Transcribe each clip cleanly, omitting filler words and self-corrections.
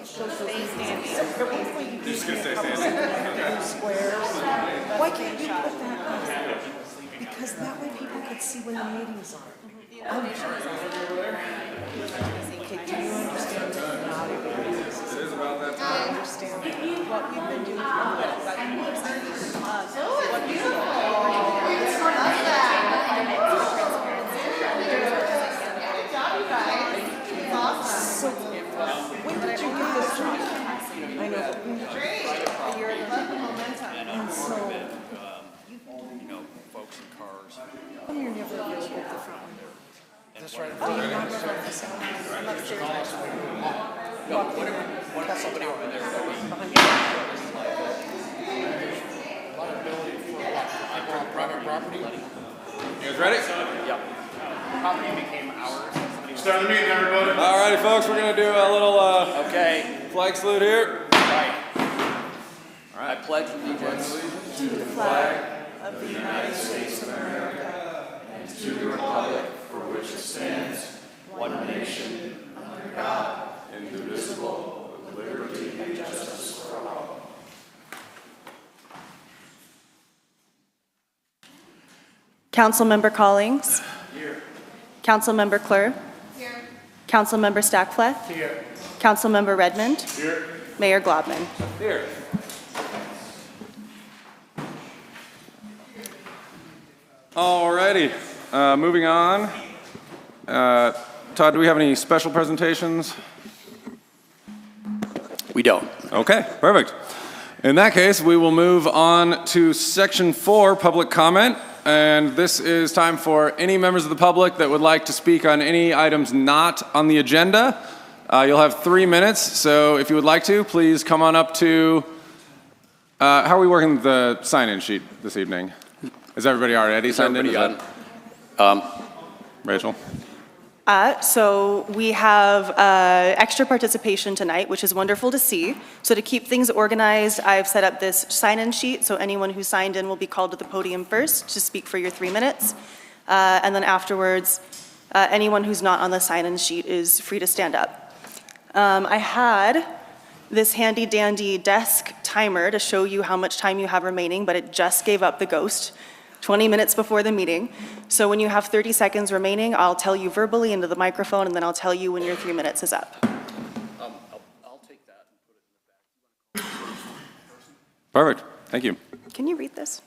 Stay standing. Just gonna stay standing. Squares. Why can't you put that up? Because that way people could see when the meetings are. Okay, do you understand that not everybody is about that time? I understand that. What we've been doing what So when did you get this job? I know. A year ago. And so folks in cars. you're never available at the front window. That's right. Do you not remember the sound? I'm upstairs next to you. No, what if somebody over there? Liability for private property? You guys ready? Yep. Property became ours. Start the meeting, everybody. All righty, folks. We're gonna do a little flag salute here. Right. All right. I pledge allegiance To the flag of the United States of America and to the republic for which it stands, one nation, under God, indivisible, with liberty and justice for all. Councilmember Collings. Here. Councilmember Klur. Here. Councilmember Stackfleth. Here. Councilmember Redmond. Here. Mayor Globman. Here. Alrighty, moving on. Todd, do we have any special presentations? We don't. Okay, perfect. In that case, we will move on to Section 4, Public Comment. And this is time for any members of the public that would like to speak on any items not on the agenda. You'll have 3 minutes, so if you would like to, please come on up to... how are we working the sign-in sheet this evening? Is everybody already signed in? Rachel? So we have extra participation tonight, which is wonderful to see. So to keep things organized, I've set up this sign-in sheet, so anyone who signed in will be called to the podium first to speak for your 3 minutes. And then afterwards, anyone who's not on the sign-in sheet is free to stand up. I had this handy-dandy desk timer to show you how much time you have remaining, but it just gave up the ghost 20 minutes before the meeting. So when you have 30 seconds remaining, I'll tell you verbally into the microphone, and then I'll tell you when your 3 minutes is up. I'll take that and put it in the back. Perfect, thank you. Can you read this?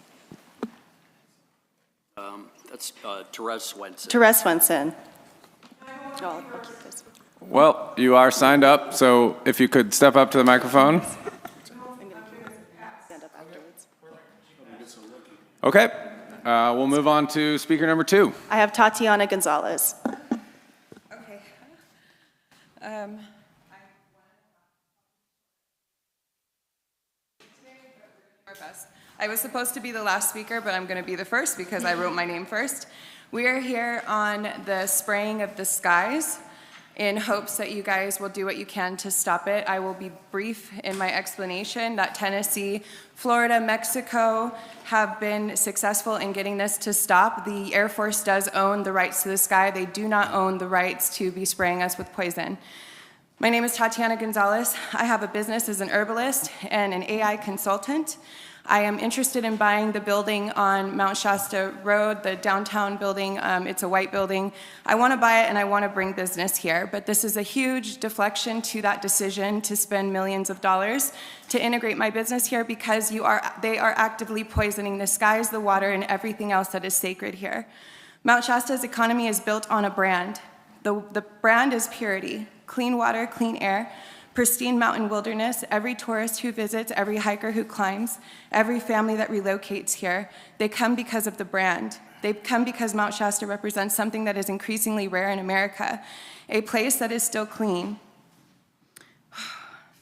That's Therese Swenson. Therese Swenson. I'll keep this. Well, you are signed up, so if you could step up to the microphone. I'm gonna stand up afterwards. Okay, we'll move on to speaker number 2. I have Tatiana Gonzalez. Okay. I was supposed to be the last speaker, but I'm going to be the first because I wrote my name first. We are here on the spraying of the skies in hopes that you guys will do what you can to stop it. I will be brief in my explanation that Tennessee, Florida, Mexico have been successful in getting this to stop. The Air Force does own the rights to the sky. They do not own the rights to be spraying us with poison. My name is Tatiana Gonzalez. I have a business as an herbalist and an AI consultant. I am interested in buying the building on Mount Shasta Road, the downtown building. It's a white building. I want to buy it and I want to bring business here, but this is a huge deflection to that decision to spend millions of dollars to integrate my business here because they are actively poisoning the skies, the water, and everything else that is sacred here. Mount Shasta's economy is built on a brand. The brand is purity, clean water, clean air, pristine mountain wilderness. Every tourist who visits, every hiker who climbs, every family that relocates here, they come because of the brand. They come because Mount Shasta represents something that is increasingly rare in America, a place that is still clean.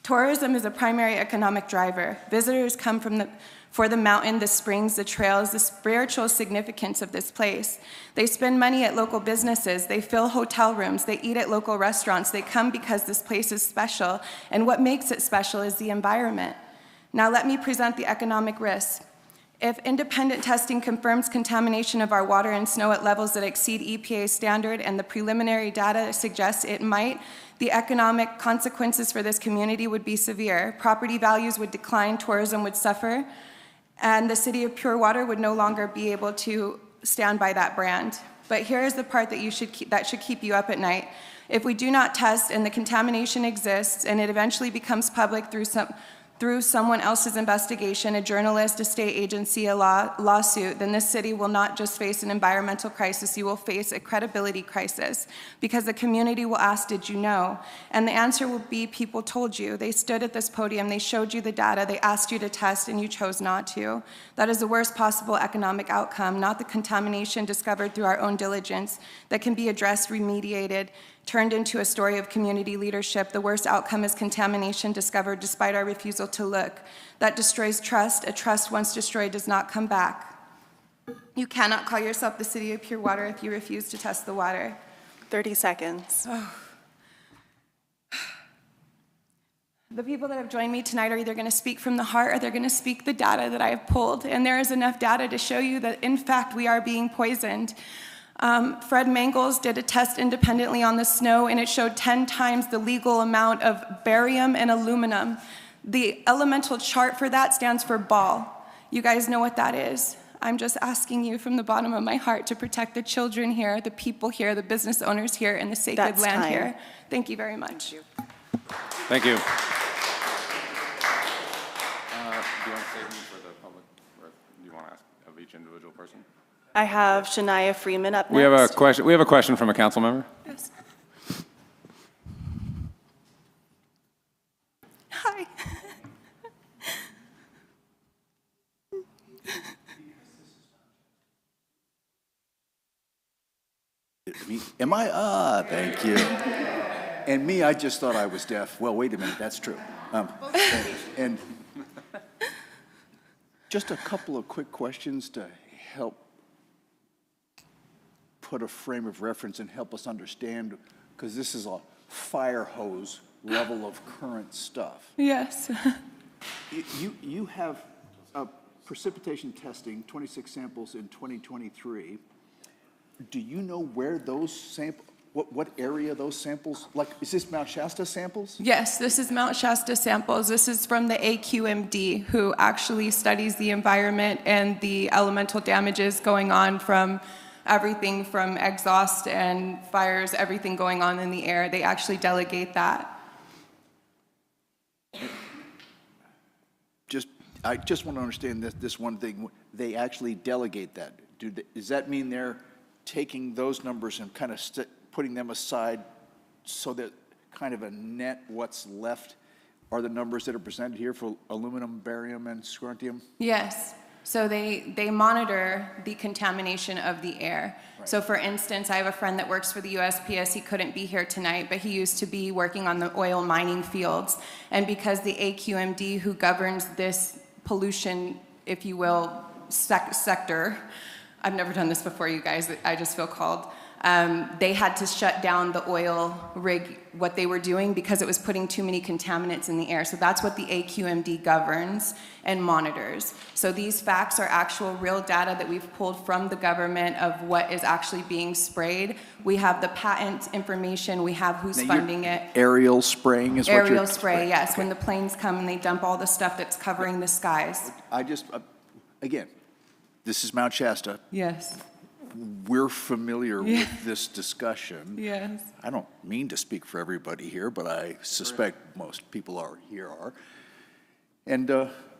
Tourism is a primary economic driver. Visitors come for the mountain, the springs, the trails, the spiritual significance of this place. They spend money at local businesses, they fill hotel rooms, they eat at local restaurants. They come because this place is special, and what makes it special is the environment. Now let me present the economic risks. If independent testing confirms contamination of our water and snow at levels that exceed EPA standard and the preliminary data suggests it might, the economic consequences for this community would be severe. Property values would decline, tourism would suffer, and the city of Pure Water would no longer be able to stand by that brand. But here is the part that should keep you up at night. If we do not test and the contamination exists and it eventually becomes public through someone else's investigation, a journalist, a state agency, a lawsuit, then this city will not just face an environmental crisis, you will face a credibility crisis, because the community will ask, did you know? And the answer will be, people told you. They stood at this podium, they showed you the data, they asked you to test, and you chose not to. That is the worst possible economic outcome, not the contamination discovered through our own diligence that can be addressed, remediated, turned into a story of community leadership. The worst outcome is contamination discovered despite our refusal to look. That destroys trust. A trust once destroyed does not come back. You cannot call yourself the city of Pure Water if you refuse to test the water. 30 seconds. The people that have joined me tonight are either going to speak from the heart or they're going to speak the data that I have pulled. And there is enough data to show you that, in fact, we are being poisoned. Fred Mangels did a test independently on the snow, and it showed 10 times the legal amount of barium and aluminum. The elemental chart for that stands for ball. You guys know what that is. I'm just asking you from the bottom of my heart to protect the children here, the people here, the business owners here, and the sacred That's land time. here. Thank you very much. Thank you. Do you want to say anything for the public, or do you want to ask of each individual person? I have Shania Freeman up next. We have a question. We have a question from a council member. Yes. Hi. Am I? Thank you. And me, I just thought I was deaf. Well, wait a minute, that's true. And just a couple of quick questions to help put a frame of reference and help us understand, because this is a fire hose level of current stuff. Yes. You have precipitation testing, 26 samples in 2023. Do you know where those samples, what area those samples, like, is this Mount Shasta samples? Yes, this is Mount Shasta samples. This is from the AQMD, who actually studies the environment and the elemental damages going on from everything from exhaust and fires, everything going on in the air. They actually delegate that. I just want to understand this one thing. They actually delegate that. Does that mean they're taking those numbers and kind of putting them aside so that kind of a net what's left are the numbers that are presented here for aluminum, barium, and strontium? Yes. So they monitor the contamination of the air. Right. So for instance, I have a friend that works for the USPS. He couldn't be here tonight, but he used to be working on the oil mining fields. And because the AQMD, who governs this pollution, if you will, sector, I've never done this before, you guys, I just feel called. They had to shut down the oil rig, what they were doing, because it was putting too many contaminants in the air. So that's what the AQMD governs and monitors. So these facts are actual real data that we've pulled from the government of what is actually being sprayed. We have the patent information, we have who's funding it. Aerial spraying is what you're... Aerial spray, yes, okay. When the planes come and they dump all the stuff that's covering the skies. Again, this is Mount Shasta. Yes. We're familiar with this discussion. Yes. I don't mean to speak for everybody here, but I suspect most people are. And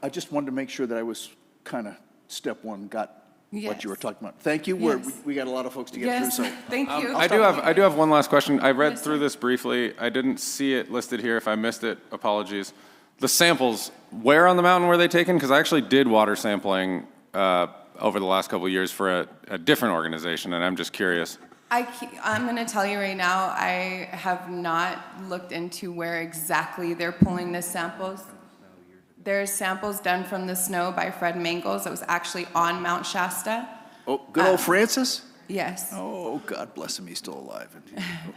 I just wanted to make sure that I was kind of step one, got what you were talking about. Thank you. Yes. We got a lot of folks to get through. So thank you. I do have one last question. I read through this briefly. I didn't see it listed here. If I missed it, apologies. The samples, where on the mountain were they taken? Because I actually did water sampling over the last couple of years for a different organization, and I'm just curious. I'm going to tell you right now, I have not looked into where exactly they're pulling the samples. There's samples done from the snow by Fred Mangels that was actually on Mount Shasta. Oh, good old Francis? Yes. Oh, God bless him, he's still alive.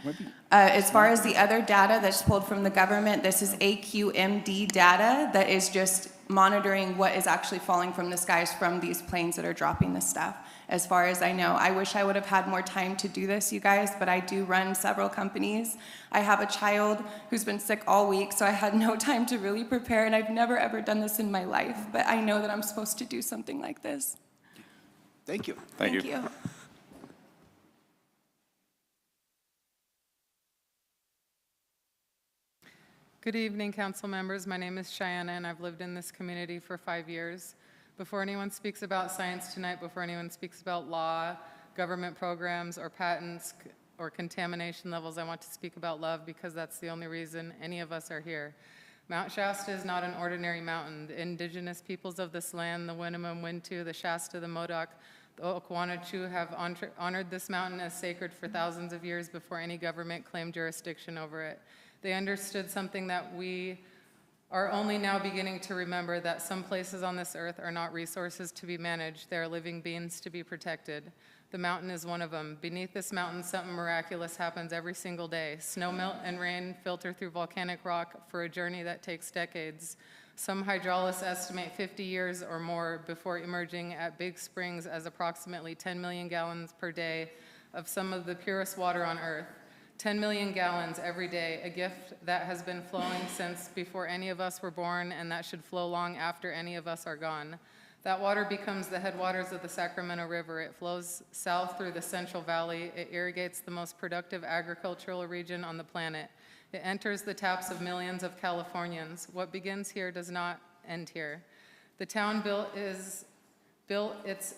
Maybe- As far as the other data that's pulled from the government, this is AQMD data that is just monitoring what is actually falling from the skies from these planes that are dropping this stuff. As far as I know, I wish I would have had more time to do this, you guys, but I do run several companies. I have a child who's been sick all week, so I had no time to really prepare, and I've never ever done this in my life, but I know that I'm supposed to do something like this. Thank you. Thank you. you. Good evening, council members. My name is Cheyenne, and I've lived in this community for 5 years. Before anyone speaks about science tonight, before anyone speaks about law, government programs, or patents, or contamination levels, I want to speak about love because that's the only reason any of us are here. Mount Shasta is not an ordinary mountain. The indigenous peoples of this land, the Winnemem, Wintu, the Shasta, the Modoc, the Okwanatu have honored this mountain as sacred for thousands of years before any government claimed jurisdiction over it. They understood something that we are only now beginning to remember, that some places on this earth are not resources to be managed, they are living beings to be protected. The mountain is one of them. Beneath this mountain, something miraculous happens every single day. Snow melt and rain filter through volcanic rock for a journey that takes decades. Some hydrologists estimate 50 years or more before emerging at Big Springs as approximately 10 million gallons per day of some of the purest water on earth. 10 million gallons every day, a gift that has been flowing since before any of us were born, and that should flow long after any of us are gone. That water becomes the headwaters of the Sacramento River. It flows south through the Central Valley. It irrigates the most productive agricultural region on the planet. It enters the taps of millions of Californians. What begins here does not end here. The town built its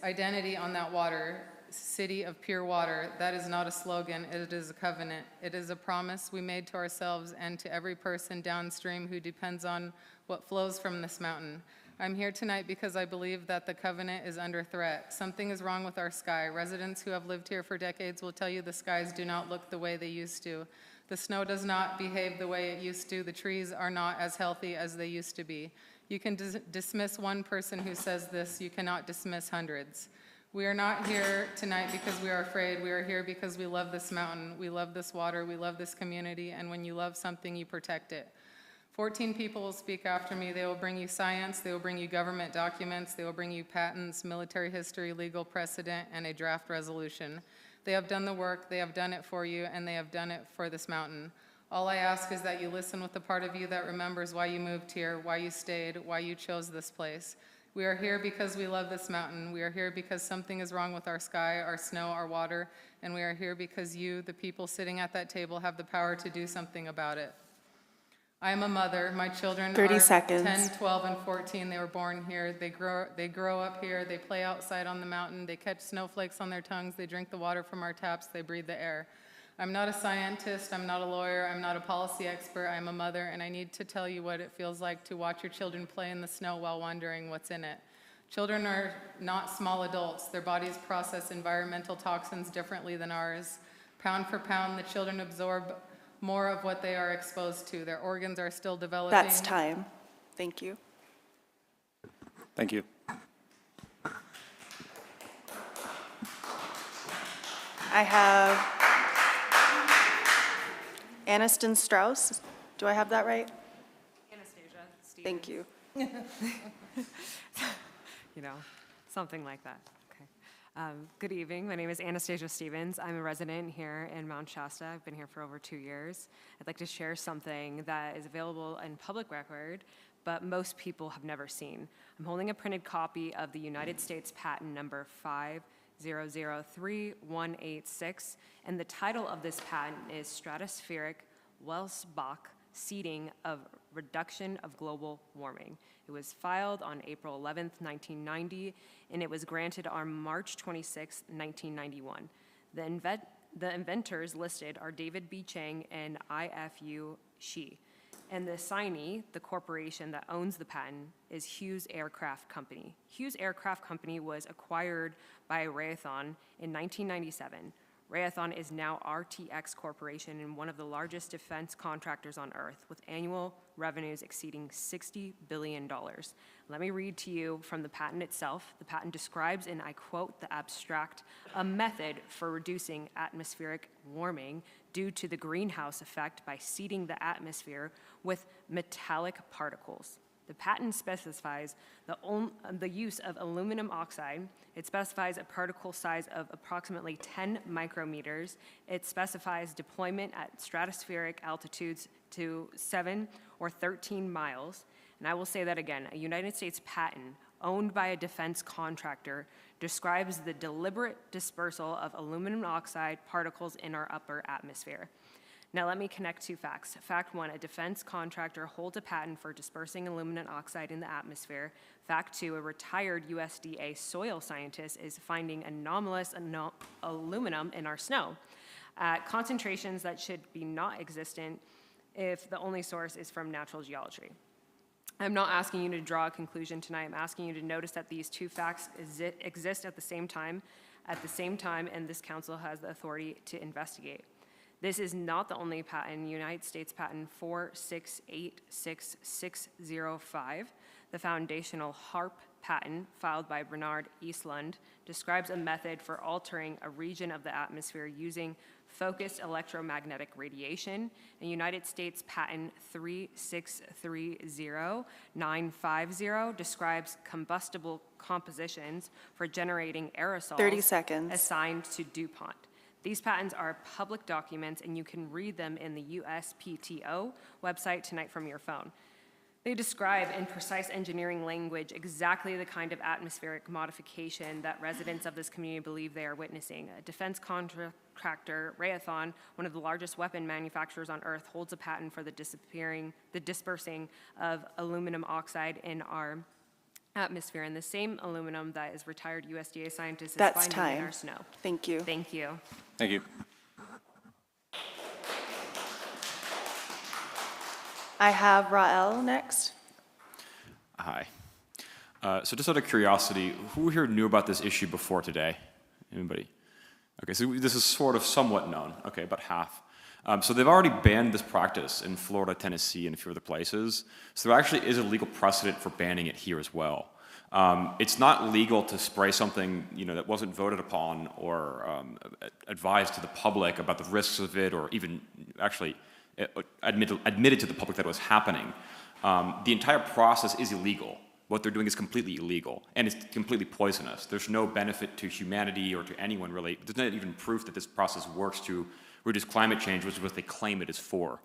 identity on that water. City of pure water. That is not a slogan, it is a covenant. It is a promise we made to ourselves and to every person downstream who depends on what flows from this mountain. I'm here tonight because I believe that the covenant is under threat. Something is wrong with our sky. Residents who have lived here for decades will tell you the skies do not look the way they used to. The snow does not behave the way it used to. The trees are not as healthy as they used to be. You can dismiss one person who says this, you cannot dismiss hundreds. We are not here tonight because we are afraid. We are here because we love this mountain. We love this water. We love this community. And when you love something, you protect it. 14 people will speak after me. They will bring you science. They will bring you government documents. They will bring you patents, military history, legal precedent, and a draft resolution. They have done the work. They have done it for you, and they have done it for this mountain. All I ask is that you listen with the part of you that remembers why you moved here, why you stayed, why you chose this place. We are here because we love this mountain. We are here because something is wrong with our sky, our snow, our water, and we are here because you, the people sitting at that table, have the power to do something about it. I am a mother. My children 30 are seconds. 10, 12, and 14. They were born here. They grow up here. They play outside on the mountain. They catch snowflakes on their tongues. They drink the water from our taps. They breathe the air. I'm not a scientist, I'm not a lawyer, I'm not a policy expert, I'm a mother, and I need to tell you what it feels like to watch your children play in the snow while wondering what's in it. Children are not small adults. Their bodies process environmental toxins differently than ours. Pound for pound, the children absorb more of what they are exposed to. Their organs are still developing. That's time. Thank you. Thank you. I have Aniston Strauss. Do I have that right? Anastasia Stevens. Thank you. You know, something like that. Okay. Good evening. My name is Anastasia Stevens. I'm a resident here in Mount Shasta. I've been here for over 2 years. I'd like to share something that is available in public record, but most people have never seen. I'm holding a printed copy of the United States patent number 5003186, and the title of this patent is Stratospheric Welsbach Seeding of Reduction of Global Warming. It was filed on April 11th, 1990, and it was granted on March 26th, 1991. The inventors listed are David B. Chang and IFU Shi. And the assignee, the corporation that owns the patent, is Hughes Aircraft Company. Hughes Aircraft Company was acquired by Raytheon in 1997. Raytheon is now RTX Corporation and one of the largest defense contractors on Earth, with annual revenues exceeding $60 billion. Let me read to you from the patent itself. The patent describes, and I quote the abstract, a method for reducing atmospheric warming due to the greenhouse effect by seeding the atmosphere with metallic particles. The patent specifies the use of aluminum oxide. It specifies a particle size of approximately 10 micrometers. It specifies deployment at stratospheric altitudes to 7 or 13 miles. And I will say that again, a United States patent owned by a defense contractor describes the deliberate dispersal of aluminum oxide particles in our upper atmosphere. Now let me connect two facts. Fact one, a defense contractor holds a patent for dispersing aluminum oxide in the atmosphere. Fact two, a retired USDA soil scientist is finding anomalous aluminum in our snow at concentrations that should be not existent if the only source is from natural geology. I'm not asking you to draw a conclusion tonight. I'm asking you to notice that these two facts exist at the same time, and this council has the authority to investigate. This is not the only patent. United States Patent 4686605, the foundational HARP patent filed by Bernard Eastlund, describes a method for altering a region of the atmosphere using focused electromagnetic radiation. And United States Patent 3630950 describes combustible compositions for generating aerosols 30 seconds. assigned to DuPont. These patents are public documents, and you can read them in the USPTO website tonight from your phone. They describe in precise engineering language exactly the kind of atmospheric modification that residents of this community believe they are witnessing. A defense contractor, Raytheon, one of the largest weapon manufacturers on Earth, holds a patent for the dispersing of aluminum oxide in our atmosphere, and the same aluminum that is retired USDA scientists is That's finding in time. our snow. Thank you. Thank you. Thank you. I have Rael next. Hi. So just out of curiosity, who here knew about this issue before today? Anybody? Okay, so this is sort of somewhat known. Okay, about half. So they've already banned this practice in Florida, Tennessee, and a few other places. So there actually is a legal precedent for banning it here as well. It's not legal to spray something that wasn't voted upon or advised to the public about the risks of it, or even actually admitted to the public that it was happening. The entire process is illegal. What they're doing is completely illegal, and it's completely poisonous. There's no benefit to humanity or to anyone, really. There's not even proof that this process works to reduce climate change, which is what they claim it is for.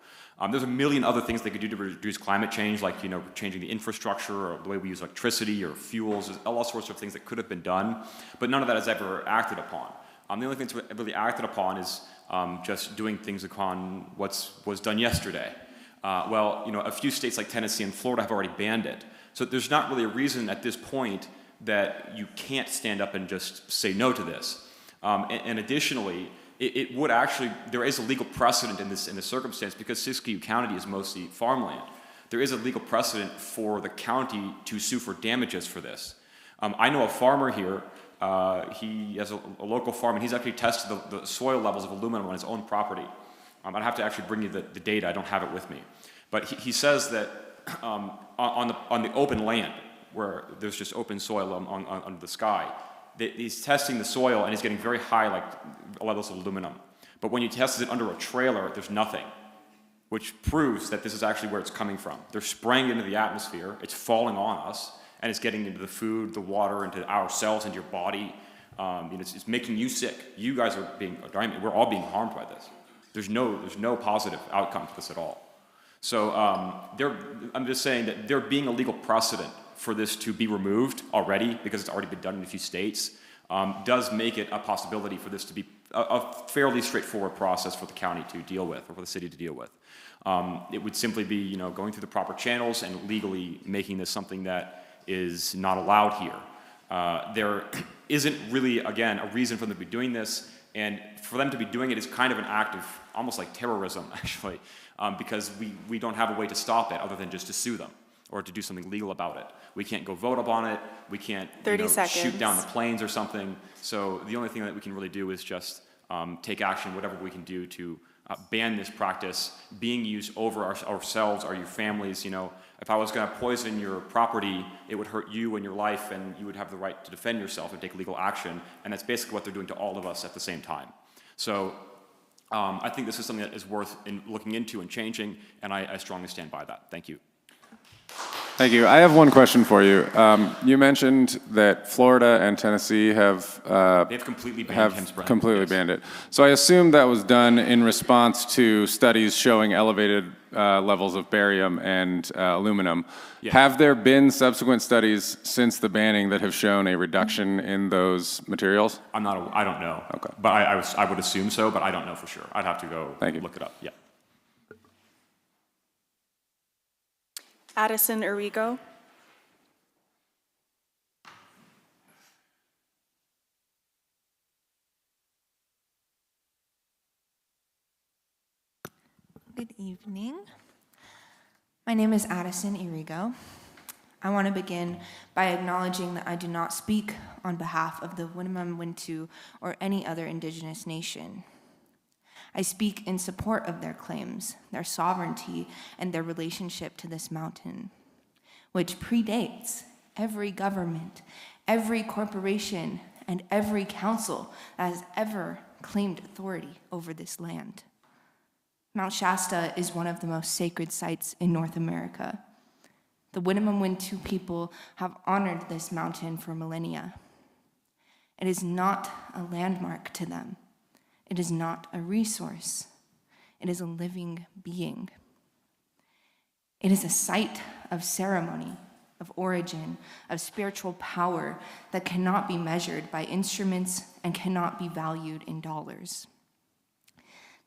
There's a million other things they could do to reduce climate change, like changing the infrastructure or the way we use electricity or fuels. There's all sorts of things that could have been done, but none of that is ever acted upon. The only thing that's really acted upon is just doing things upon what was done yesterday. A few states like Tennessee and Florida have already banned it. So there's not really a reason at this point that you can't stand up and just say no to this. And additionally, it would actually, there is a legal precedent in this circumstance, because Siskiyou County is mostly farmland. There is a legal precedent for the county to sue for damages for this. I know a farmer here. He has a local farm, and he's actually tested the soil levels of aluminum on his own property. I'd have to actually bring you the data. I don't have it with me. But he says that on the open land, where there's just open soil under the sky, he's testing the soil, and he's getting very high levels of aluminum. But when you test it under a trailer, there's nothing, which proves that this is actually where it's coming from. They're spraying it into the atmosphere, it's falling on us, and it's getting into the food, the water, into our cells, into your body. It's making you sick. You guys are we're all being harmed by this. There's no positive outcome to this at all. So I'm just saying that there being a legal precedent for this to be removed already, because it's already been done in a few states, does make it a possibility for this to be a fairly straightforward process for the county to deal with, or for the city to deal with. It would simply be, going through the proper channels and legally making this something that is not allowed here. There isn't really, again, a reason for them to be doing this, and for them to be doing it is kind of an act of almost like terrorism, actually, because we don't have a way to stop it other than just to sue them or to do something legal about it. We can't go vote up on it. We can't 30 seconds. shoot down the planes or something. So the only thing that we can really do is just take action, whatever we can do to ban this practice being used over ourselves or your families. You know, if I was going to poison your property, it would hurt you and your life, and you would have the right to defend yourself and take legal action. And that's basically what they're doing to all of us at the same time. So I think this is something that is worth looking into and changing, and I strongly stand by that. Thank you. Thank you. I have one question for you. You mentioned that Florida and Tennessee have They've completely banned hemp spraying. Yes. banned it. So I assume that was done in response to studies showing elevated levels of barium and aluminum. Yeah. Have there been subsequent studies since the banning that have shown a reduction in those materials? I don't know. Okay. But I would assume so, but I don't know for sure. I'd have to go look it up. Yeah. Addison Arrigo. Good evening. My name is Addison Arrigo. I want to begin by acknowledging that I do not speak on behalf of the Winnemem Wintu or any other indigenous nation. I speak in support of their claims, their sovereignty, and their relationship to this mountain, which predates every government, every corporation, and every council that has ever claimed authority over this land. Mount Shasta is one of the most sacred sites in North America. The Winnemem Wintu people have honored this mountain for millennia. It is not a landmark to them. It is not a resource. It is a living being. It is a site of ceremony, of origin, of spiritual power that cannot be measured by instruments and cannot be valued in dollars.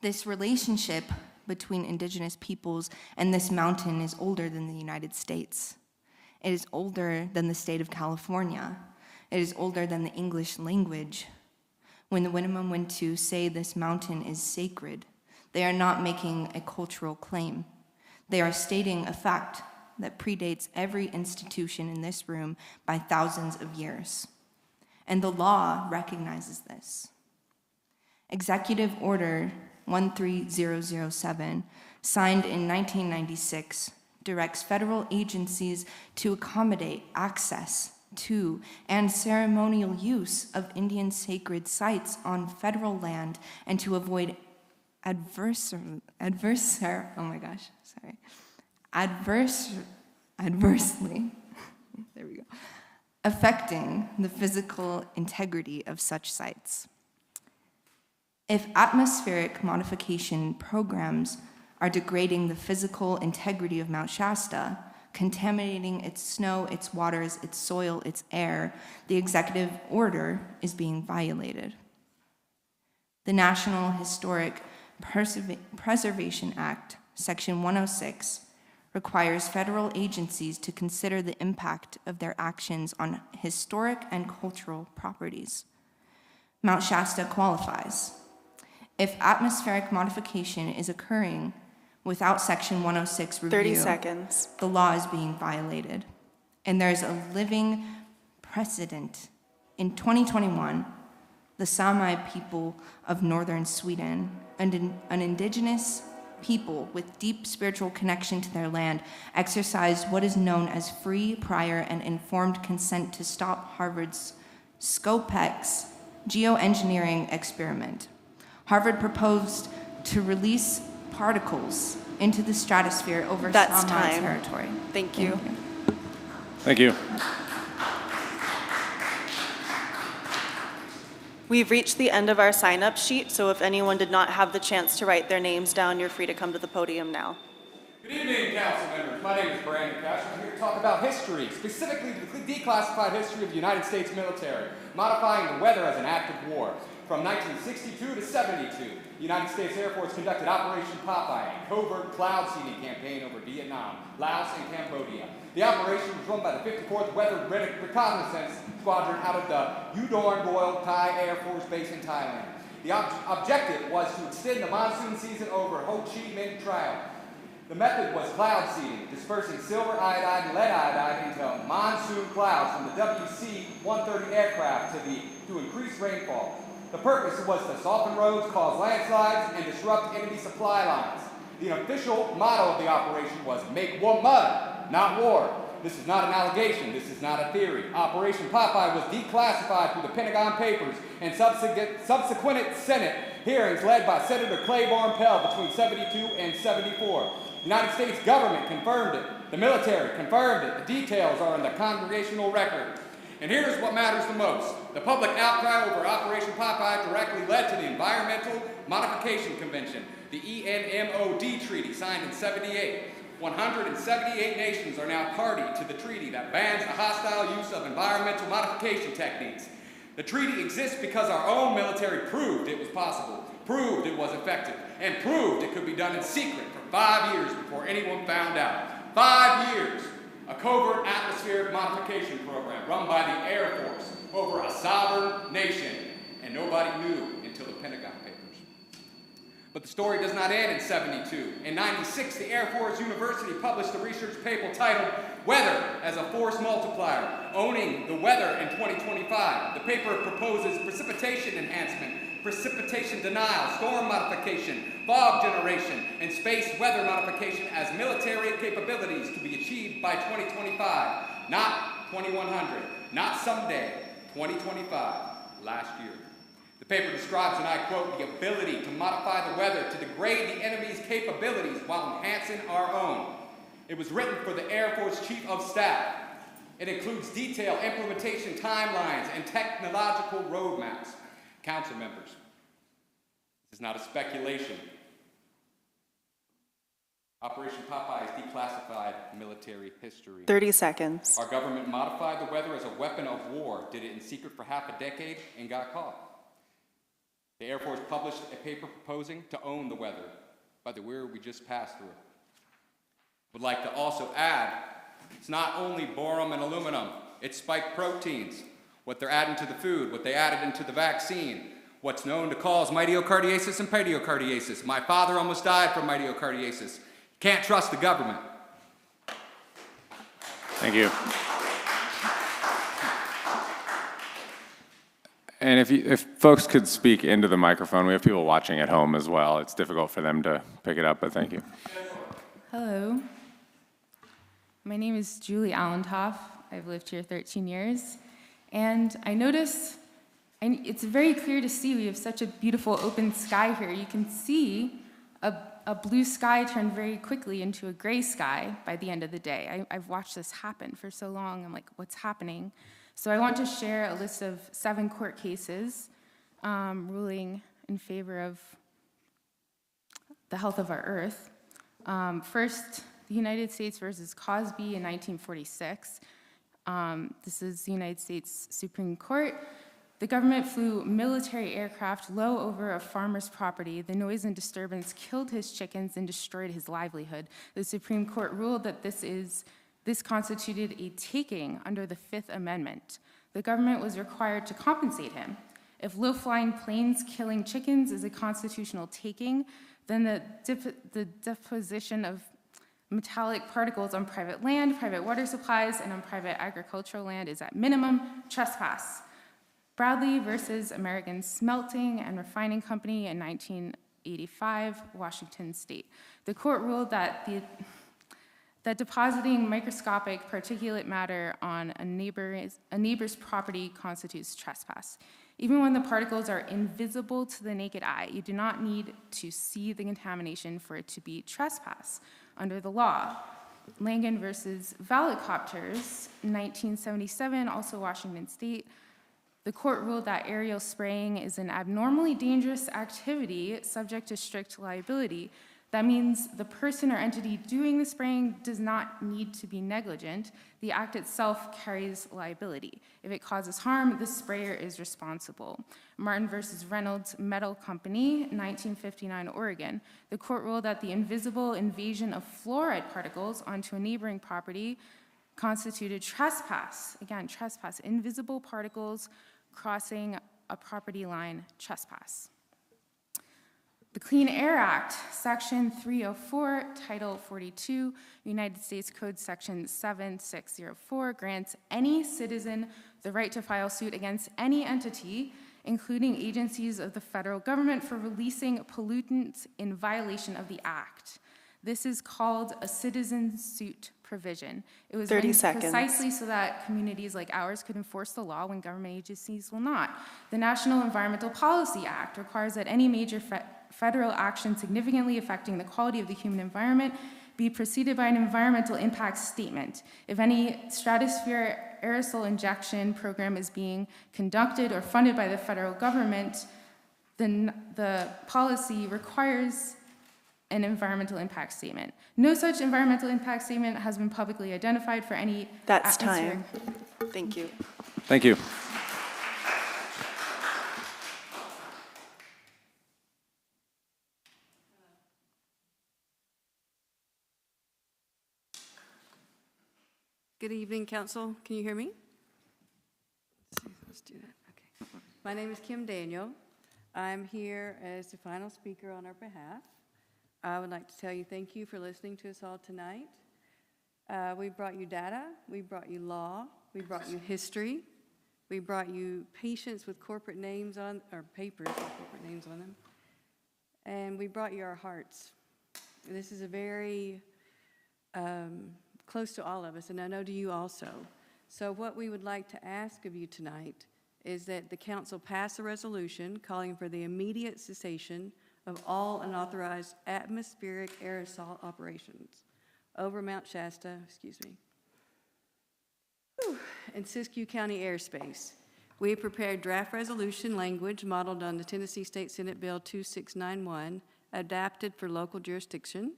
This relationship between indigenous peoples and this mountain is older than the United States. It is older than the state of California. It is older than the English language. When the Winnemem Wintu say this mountain is sacred, they are not making a cultural claim. They are stating a fact that predates every institution in this room by thousands of years. And the law recognizes this. Executive Order 13007, signed in 1996, directs federal agencies to accommodate access to and ceremonial use of Indian sacred sites on federal land and to avoid adversely affecting the physical integrity of such sites. If atmospheric modification programs are degrading the physical integrity of Mount Shasta, contaminating its snow, its waters, its soil, its air, the executive order is being violated. The National Historic Preservation Act, Section 106, requires federal agencies to consider the impact of their actions on historic and cultural properties. Mount Shasta qualifies. If atmospheric modification is occurring without Section 106 review, 30 seconds. The law is being violated. And there's a living precedent. In 2021, the Sami people of northern Sweden, an indigenous people with deep spiritual connection to their land, exercised what is known as free, prior, and informed consent to stop Harvard's SCOPEX geoengineering experiment. Harvard proposed to release particles into the stratosphere over Sami territory. Thank you. Thank you. We've reached the end of our sign-up sheet, so if anyone did not have the chance to write their names down, you're free to come to the podium now. Good evening, council members. My name is Brandon Cash. I'm here to talk about history, specifically the declassified history of the United States military, modifying the weather as an act of war. From 1962 to 72, the United States Air Force conducted Operation Popeye, a covert cloud seeding campaign over Vietnam, Laos, and Cambodia. The operation was run by the 54th Weather Reconnaissance Squadron out of the Udon Royal Thai Air Force Base in Thailand. The objective was to extend the monsoon season over Ho Chi Minh Trail. The method was cloud seeding, dispersing silver iodide and lead iodide into monsoon clouds from the WC-130 aircraft to increase rainfall. The purpose was to soften roads, cause landslides, and disrupt enemy supply lines. The official motto of the operation was make war mud, not war. This is not an allegation, this is not a theory. Operation Popeye was declassified through the Pentagon Papers and subsequent Senate hearings led by Senator Claiborne Pell between 72 and 74. The United States government confirmed it. The military confirmed it. The details are in the congressional record. And here's what matters the most. The public outcry over Operation Popeye directly led to the Environmental Modification Convention, the ENMOD Treaty, signed in '78. 178 nations are now party to the treaty that bans the hostile use of environmental modification techniques. The treaty exists because our own military proved it was possible, proved it was effective, and proved it could be done in secret for 5 years before anyone found out. 5 years. A covert atmospheric modification program run by the Air Force over a sovereign nation, and nobody knew until the Pentagon Papers. But the story does not end in '72. In '96, the Air Force University published a research paper titled Weather as a Force Multiplier, Owning the Weather in 2025. The paper proposes precipitation enhancement, precipitation denial, storm modification, fog generation, and space weather modification as military capabilities to be achieved by 2025, not 2100, not someday, 2025, last year. The paper describes, and I quote, the ability to modify the weather to degrade the enemy's capabilities while enhancing our own. It was written for the Air Force Chief of Staff. It includes detailed implementation timelines and technological roadmaps. Council members, this is not a speculation. Operation Popeye is declassified military history. 30 seconds. Our government modified the weather as a weapon of war, did it in secret for half a decade, and got caught. The Air Force published a paper proposing to own the weather by the year we just passed through. Would like to also add, it's not only boron and aluminum, it's spike proteins, what they're adding to the food, what they added into the vaccine, what's known to cause myocardiasis and pediocardiasis. My father almost died from myocardiasis. Can't trust the government. Thank you. And if folks could speak into the microphone, we have people watching at home as well. It's difficult for them to pick it up, but thank you. Hello. My name is Julie Allentoff. I've lived here 13 years. And I notice, it's very clear to see we have such a beautiful open sky here. You can see a blue sky turn very quickly into a gray sky by the end of the day. I've watched this happen for so long. I'm like, what's happening? So I want to share a list of 7 court cases ruling in favor of the health of our earth. First, the United States versus Cosby in 1946. This is the United States Supreme Court. The government flew military aircraft low over a farmer's property. The noise and disturbance killed his chickens and destroyed his livelihood. The Supreme Court ruled that this constituted a taking under the Fifth Amendment. The government was required to compensate him. If low-flying planes killing chickens is a constitutional taking, then the deposition of metallic particles on private land, private water supplies, and on private agricultural land is at minimum trespass. Bradley versus American Smelting and Refining Company in 1985, Washington State. The court ruled that depositing microscopic particulate matter on a neighbor's property constitutes trespass. Even when the particles are invisible to the naked eye, you do not need to see the contamination for it to be trespass under the law. Langan versus Valicopters, 1977, also Washington State. The court ruled that aerial spraying is an abnormally dangerous activity subject to strict liability. That means the person or entity doing the spraying does not need to be negligent. The act itself carries liability. If it causes harm, the sprayer is responsible. Martin versus Reynolds Metal Company, 1959, Oregon. The court ruled that the invisible invasion of fluoride particles onto a neighboring property constituted trespass. Again, trespass. Invisible particles crossing a property line, trespass. The Clean Air Act, Section 304, Title 42, United States Code Section 7604, grants any citizen the right to file suit against any entity including agencies of the federal government, for releasing pollutants in violation of the act. This is called a citizen suit provision. It was 30 written seconds. precisely so that communities like ours could enforce the law when government agencies will not. The National Environmental Policy Act requires that any major federal action significantly affecting the quality of the human environment be preceded by an environmental impact statement. If any stratosphere aerosol injection program is being conducted or funded by the federal government, then the policy requires an environmental impact statement. No such environmental impact statement has been publicly identified for any That's atmospheric. time. Thank you. Thank you. Good evening, Council. Can you hear me? Let's do that. Okay. My name is Kim Daniel. I'm here as the final speaker on our behalf. I would like to tell you thank you for listening to us all tonight. We brought you data, we brought you law, we brought you history, we brought you patients with corporate names on, or papers with corporate names on them, and we brought you our hearts. This is a very close to all of us, and I know to you also. So what we would like to ask of you tonight is that the council pass a resolution calling for the immediate cessation of all unauthorized atmospheric aerosol operations over Mount Shasta, and Siskiyou County airspace. We have prepared draft resolution language modeled on the Tennessee State Senate Bill 2691, adapted for local jurisdiction.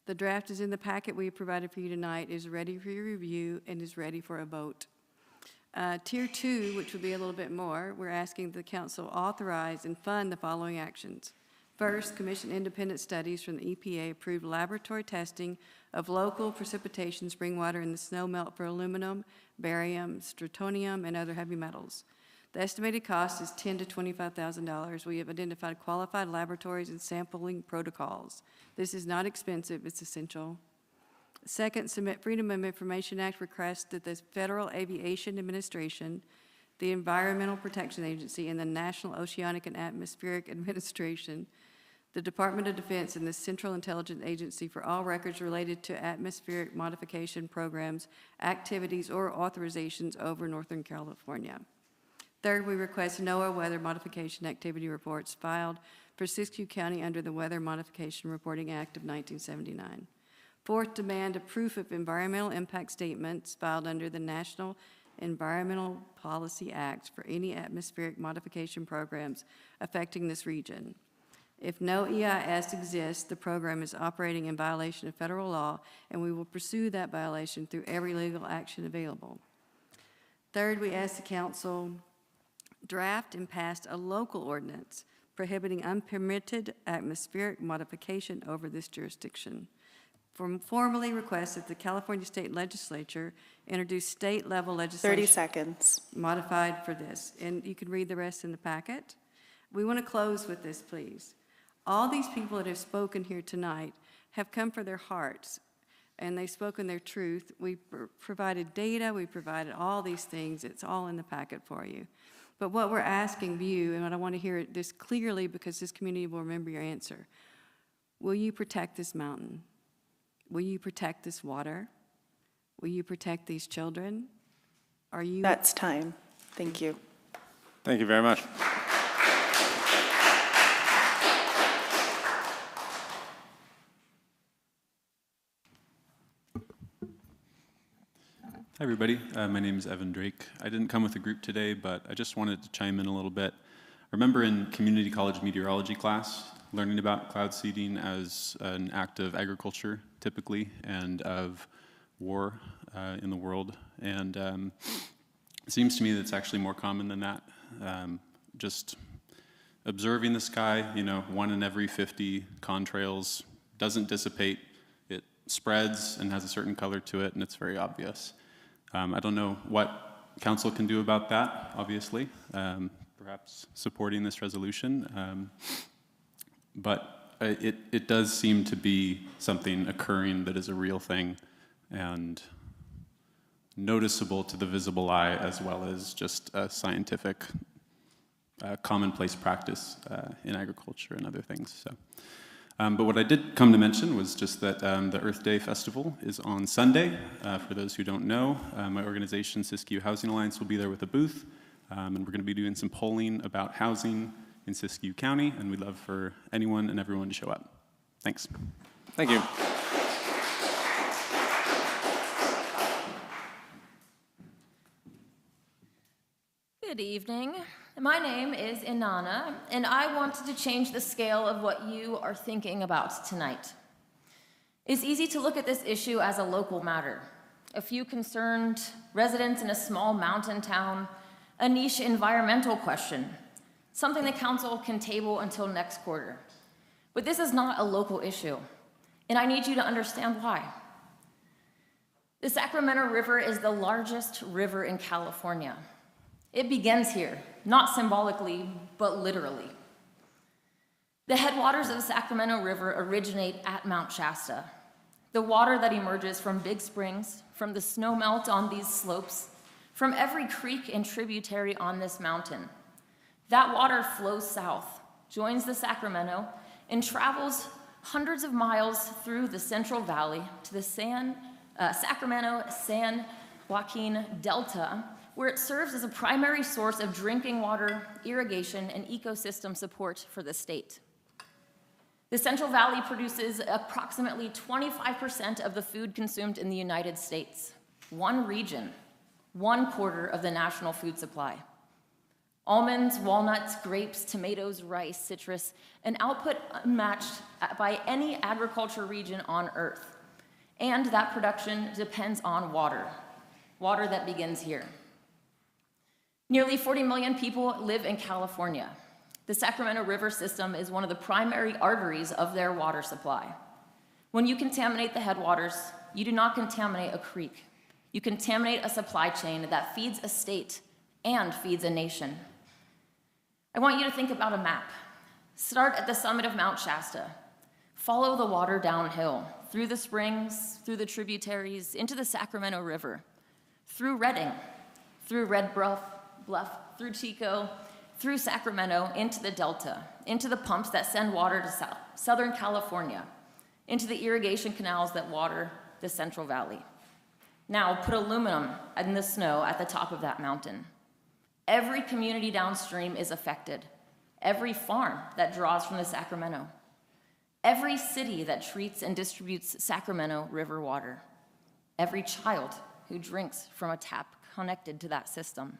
The draft is in the packet we have provided for you tonight, is ready for your review, and is ready for a vote. Tier 2, which would be a little bit more, we're asking the council authorize and fund the following actions. First, commission independent studies from the EPA-approved laboratory testing of local precipitation spring water in the snow melt for aluminum, barium, strontium, and other heavy metals. The estimated cost is $10,000 to $25,000. We have identified qualified laboratories and sampling protocols. This is not expensive, it's essential. Second, submit Freedom of Information Act requests that the Federal Aviation Administration, the Environmental Protection Agency, and the National Oceanic and Atmospheric Administration, the Department of Defense, and the Central Intelligence Agency for all records related to atmospheric modification programs, activities, or authorizations over Northern California. Third, we request NOAA weather modification activity reports filed for Siskiyou County under the Weather Modification Reporting Act of 1979. Fourth, demand a proof of environmental impact statements filed under the National Environmental Policy Act for any atmospheric modification programs affecting this region. If no EIS exists, the program is operating in violation of federal law, and we will pursue that violation through every legal action available. Third, we ask the council draft and pass a local ordinance prohibiting unpermitted atmospheric modification over this jurisdiction. Formally request that the California State Legislature introduce state-level legislation 30 seconds. modified for this. And you can read the rest in the packet. We want to close with this, please. All these people that have spoken here tonight have come for their hearts, and they've spoken their truth. We provided data, we provided all these things. It's all in the packet for you. But what we're asking of you, and I want to hear this clearly because this community will remember your answer, will you protect this mountain? Will you protect this water? Will you protect these children? Are you? That's time. Thank you. Thank you very much. Hi, everybody. My name is Evan Drake. I didn't come with a group today, but I just wanted to chime in a little bit. I remember in community college meteorology class learning about cloud seeding as an act of agriculture, typically, and of war in the world. And it seems to me that it's actually more common than that. Just observing the sky, 1 in every 50 contrails doesn't dissipate. It spreads and has a certain color to it, and it's very obvious. I don't know what council can do about that, obviously, perhaps supporting this resolution. But it does seem to be something occurring that is a real thing and noticeable to the visible eye as well as just a scientific commonplace practice in agriculture and other things. So, but what I did come to mention was just that the Earth Day Festival is on Sunday. For those who don't know, my organization, Siskiyou Housing Alliance, will be there with a booth, and we're going to be doing some polling about housing in Siskiyou County, and we'd love for anyone and everyone to show up. Thanks. Thank you. Good evening. My name is Inanna, and I wanted to change the scale of what you are thinking about tonight. It's easy to look at this issue as a local matter. A few concerned residents in a small mountain town, a niche environmental question, something the council can table until next quarter. But this is not a local issue, and I need you to understand why. The Sacramento River is the largest river in California. It begins here, not symbolically, but literally. The headwaters of the Sacramento River originate at Mount Shasta. The water that emerges from big springs, from the snowmelt on these slopes, from every creek and tributary on this mountain. That water flows south, joins the Sacramento, and travels hundreds of miles through the Central Valley to the Sacramento-San Joaquin Delta, where it serves as a primary source of drinking water, irrigation, and ecosystem support for the state. The Central Valley produces approximately 25% of the food consumed in the United States. One region, 1/4 of the national food supply. Almonds, walnuts, grapes, tomatoes, rice, citrus, an output unmatched by any agriculture region on earth. And that production depends on water, water that begins here. Nearly 40 million people live in California. The Sacramento River system is one of the primary arteries of their water supply. When you contaminate the headwaters, you do not contaminate a creek. You contaminate a supply chain that feeds a state and feeds a nation. I want you to think about a map. Start at the summit of Mount Shasta. Follow the water downhill, through the springs, through the tributaries, into the Sacramento River, through Redding, through Red Bluff, through Chico, through Sacramento, into the Delta, into the pumps that send water to Southern California, into the irrigation canals that water the Central Valley. Now put aluminum in the snow at the top of that mountain. Every community downstream is affected. Every farm that draws from the Sacramento. Every city that treats and distributes Sacramento River water. Every child who drinks from a tap connected to that system.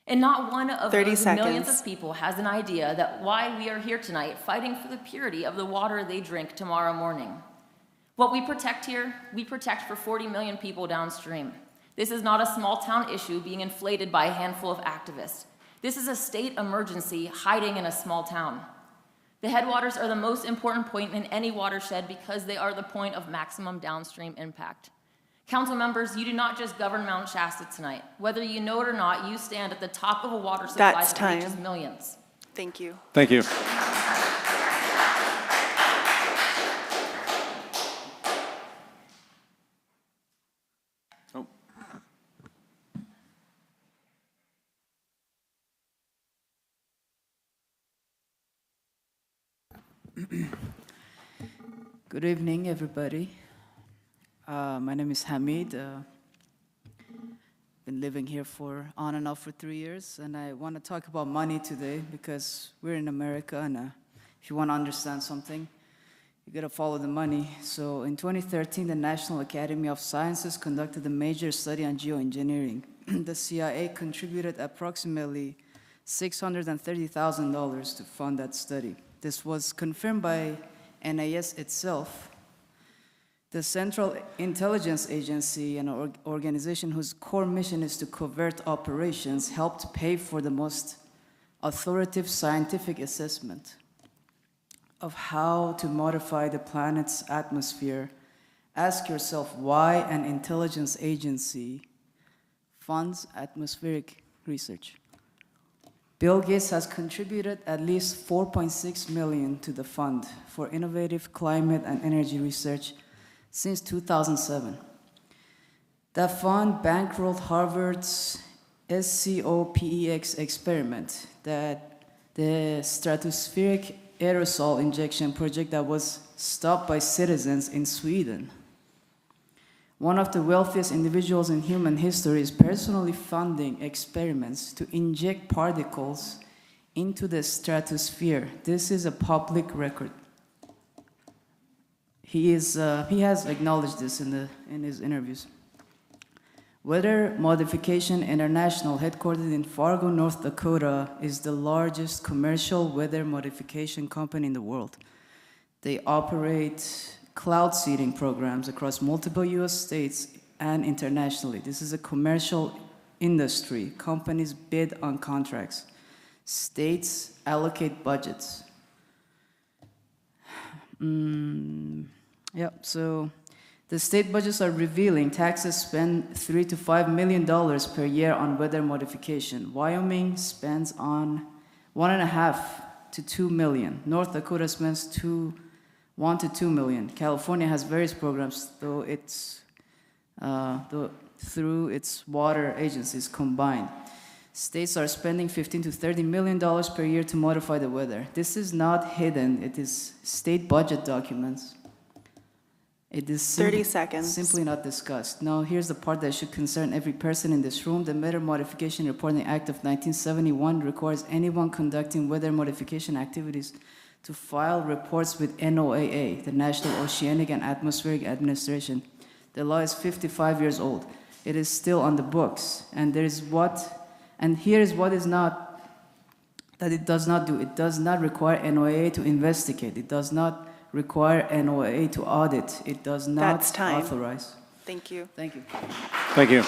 And not one of those millions of people has an idea that why we are here tonight fighting for the purity of the water they drink tomorrow morning. What we protect here, we protect for 40 million people downstream. This is not a small town issue being inflated by a handful of activists. This is a state emergency hiding in a small town. The headwaters are the most important point in any watershed because they are the point of maximum downstream impact. Council members, you do not just govern Mount Shasta tonight. Whether you know it or not, you stand at the top of a water supply that reaches millions. Thank you. Thank you. Good evening, everybody. My name is Hamid. Been living here on and off for 3 years, and I want to talk about money today because we're in America, and if you want to understand something, you got to follow the money. So in 2013, the National Academy of Sciences conducted a major study on geoengineering. The CIA contributed approximately $630,000 to fund that study. This was confirmed by NIS itself. The Central Intelligence Agency, an organization whose core mission is to covert operations, helped pay for the most authoritative scientific assessment of how to modify the planet's atmosphere. Ask yourself why an intelligence agency funds atmospheric research. Bill Gates has contributed at least $4.6 million to the fund for innovative climate and energy research since 2007. That fund bankrolled Harvard's SCOPEX experiment, that the stratospheric aerosol injection project that was stopped by citizens in Sweden. One of the wealthiest individuals in human history is personally funding experiments to inject particles into the stratosphere. This is a public record. He has acknowledged this in his interviews. Weather Modification International, headquartered in Fargo, North Dakota, is the largest commercial weather modification company in the world. They operate cloud seeding programs across multiple US states and internationally. This is a commercial industry. Companies bid on contracts. States allocate budgets. So the state budgets are revealing taxes spend $3 to $5 million per year on weather modification. Wyoming spends on $1.5 to $2 million. North Dakota spends $1 to $2 million. California has various programs, through its water agencies combined. States are spending $15 to $30 million per year to modify the weather. This is not hidden. It is state budget documents. It is 30 seconds. Simply not discussed. Now, here's the part that should concern every person in this room. The Weather Modification Reporting Act of 1971 requires anyone conducting weather modification activities to file reports with NOAA, the National Oceanic and Atmospheric Administration. The law is 55 years old. It is still on the books. And here is what it does not do. It does not require NOAA to investigate. It does not require NOAA to audit. It does not That's time. authorize. Thank you. Thank you. Thank you.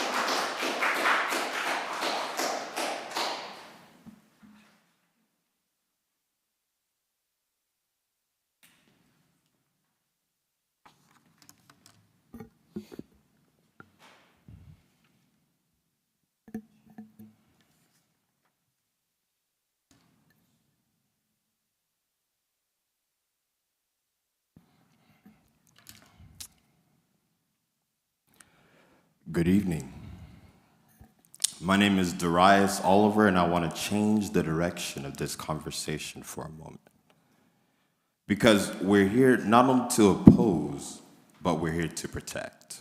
Good evening. My name is Darius Oliver, and I want to change the direction of this conversation for a moment. Because we're here not only to oppose, but we're here to protect.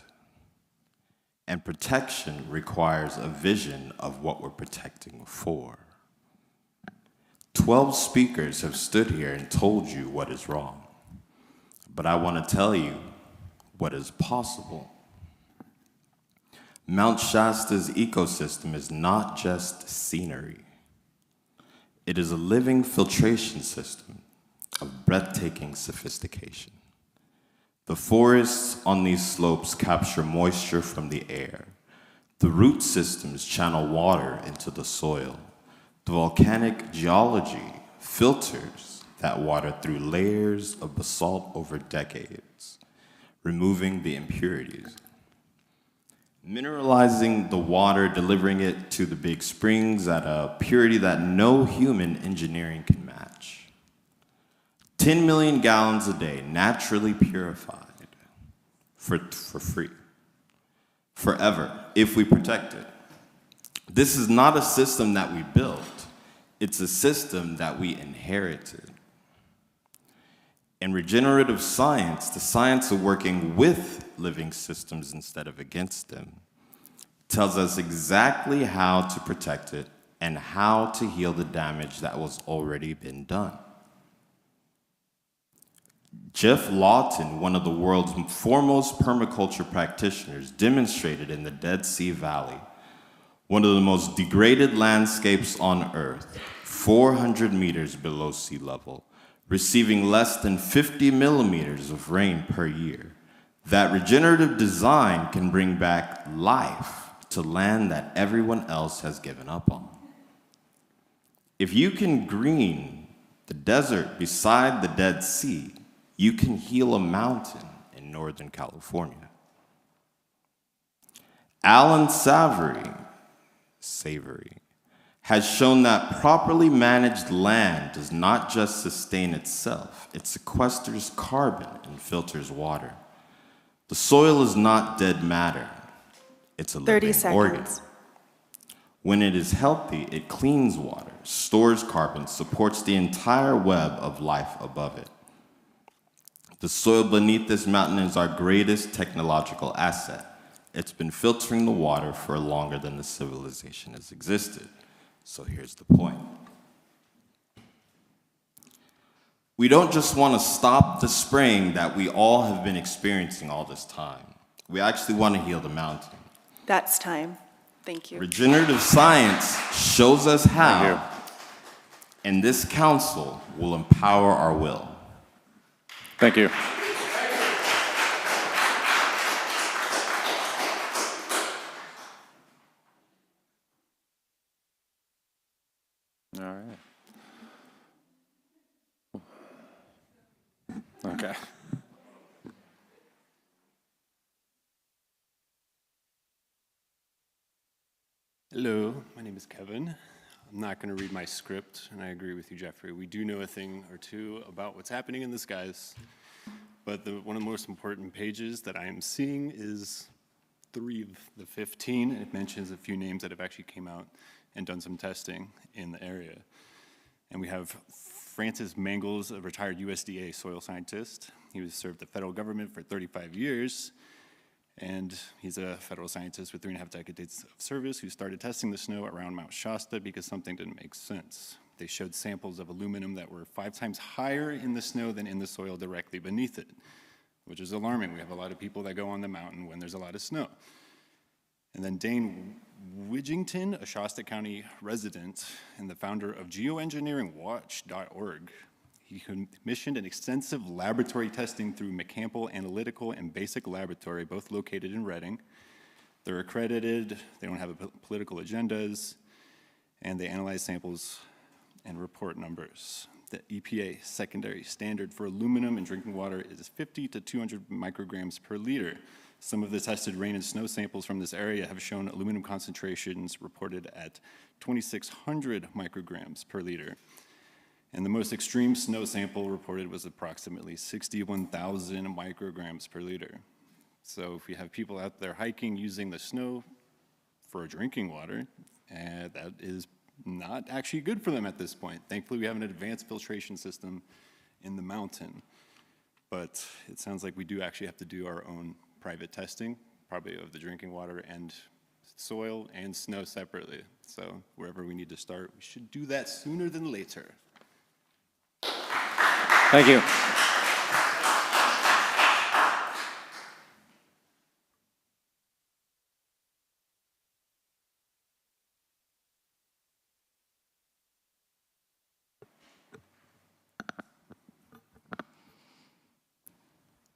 And protection requires a vision of what we're protecting for. 12 speakers have stood here and told you what is wrong. But I want to tell you what is possible. Mount Shasta's ecosystem is not just scenery. It is a living filtration system of breathtaking sophistication. The forests on these slopes capture moisture from the air. The root systems channel water into the soil. The volcanic geology filters that water through layers of basalt over decades, removing the impurities. Mineralizing the water, delivering it to the big springs at a purity that no human engineering can match. 10 million gallons a day, naturally purified, for free, forever, if we protect it. This is not a system that we built, it's a system that we inherited. In regenerative science, the science of working with living systems instead of against them, tells us exactly how to protect it and how to heal the damage that was already been done. Jeff Lawton, one of the world's foremost permaculture practitioners, demonstrated in the Dead Sea Valley, one of the most degraded landscapes on Earth, 400 meters below sea level, receiving less than 50 millimeters of rain per year, that regenerative design can bring back life to land that everyone else has given up on. If you can green the desert beside the Dead Sea, you can heal a mountain in Northern California. Alan Savory has shown that properly managed land does not just sustain itself, it sequesters carbon and filters water. The soil is not dead matter, it's a living organ. When it is healthy, it cleans water, stores carbon, supports the entire web of life above it. The soil beneath this mountain is our greatest technological asset. It's been filtering the water for longer than the civilization has existed. So here's the point. We don't just want to stop the spraying that we all have been experiencing all this time. We actually want to heal the mountain. That's time. Thank you. Regenerative science shows us how, and this council will empower our will. Thank you. All right. Okay. Hello, my name is Kevin. I'm not going to read my script, and I agree with you, Jeffrey. We do know a thing or two about what's happening in the skies, but one of the most important pages that I am seeing is 3 of the 15. It mentions a few names that have actually came out and done some testing in the area. And we have Francis Mangles, a retired USDA soil scientist. He was served the federal government for 35 years. And he's a federal scientist with 3.5 decades of service who started testing the snow around Mount Shasta because something didn't make sense. They showed samples of aluminum that were 5 times higher in the snow than in the soil directly beneath it, which is alarming. We have a lot of people that go on the mountain when there's a lot of snow. And then Dane Widgington, a Shasta County resident and the founder of geoengineeringwatch.org, he commissioned an extensive laboratory testing through McCampbell Analytical and Basic Laboratory, both located in Reading. They're accredited, they don't have political agendas, and they analyze samples and report numbers. The EPA secondary standard for aluminum in drinking water is 50 to 200 micrograms per liter. Some of the tested rain and snow samples from this area have shown aluminum concentrations reported at 2,600 micrograms per liter. And the most extreme snow sample reported was approximately 61,000 micrograms per liter. So if you have people out there hiking using the snow for drinking water, that is not actually good for them at this point. Thankfully, we have an advanced filtration system in the mountain. But it sounds like we do actually have to do our own private testing, probably of the drinking water and soil and snow separately. So wherever we need to start, we should do that sooner than later. Thank you.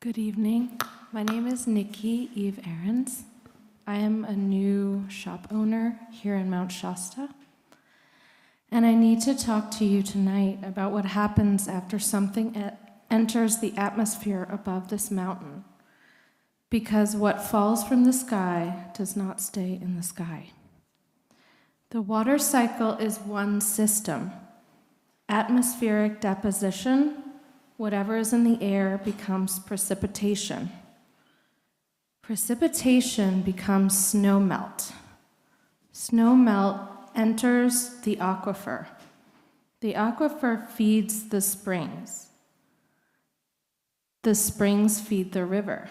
Good evening. My name is Nikki Eve Ahrens. I am a new shop owner here in Mount Shasta. And I need to talk to you tonight about what happens after something enters the atmosphere above this mountain. Because what falls from the sky does not stay in the sky. The water cycle is one system. Atmospheric deposition, whatever is in the air becomes precipitation. Precipitation becomes snow melt. Snow melt enters the aquifer. The aquifer feeds the springs. The springs feed the river.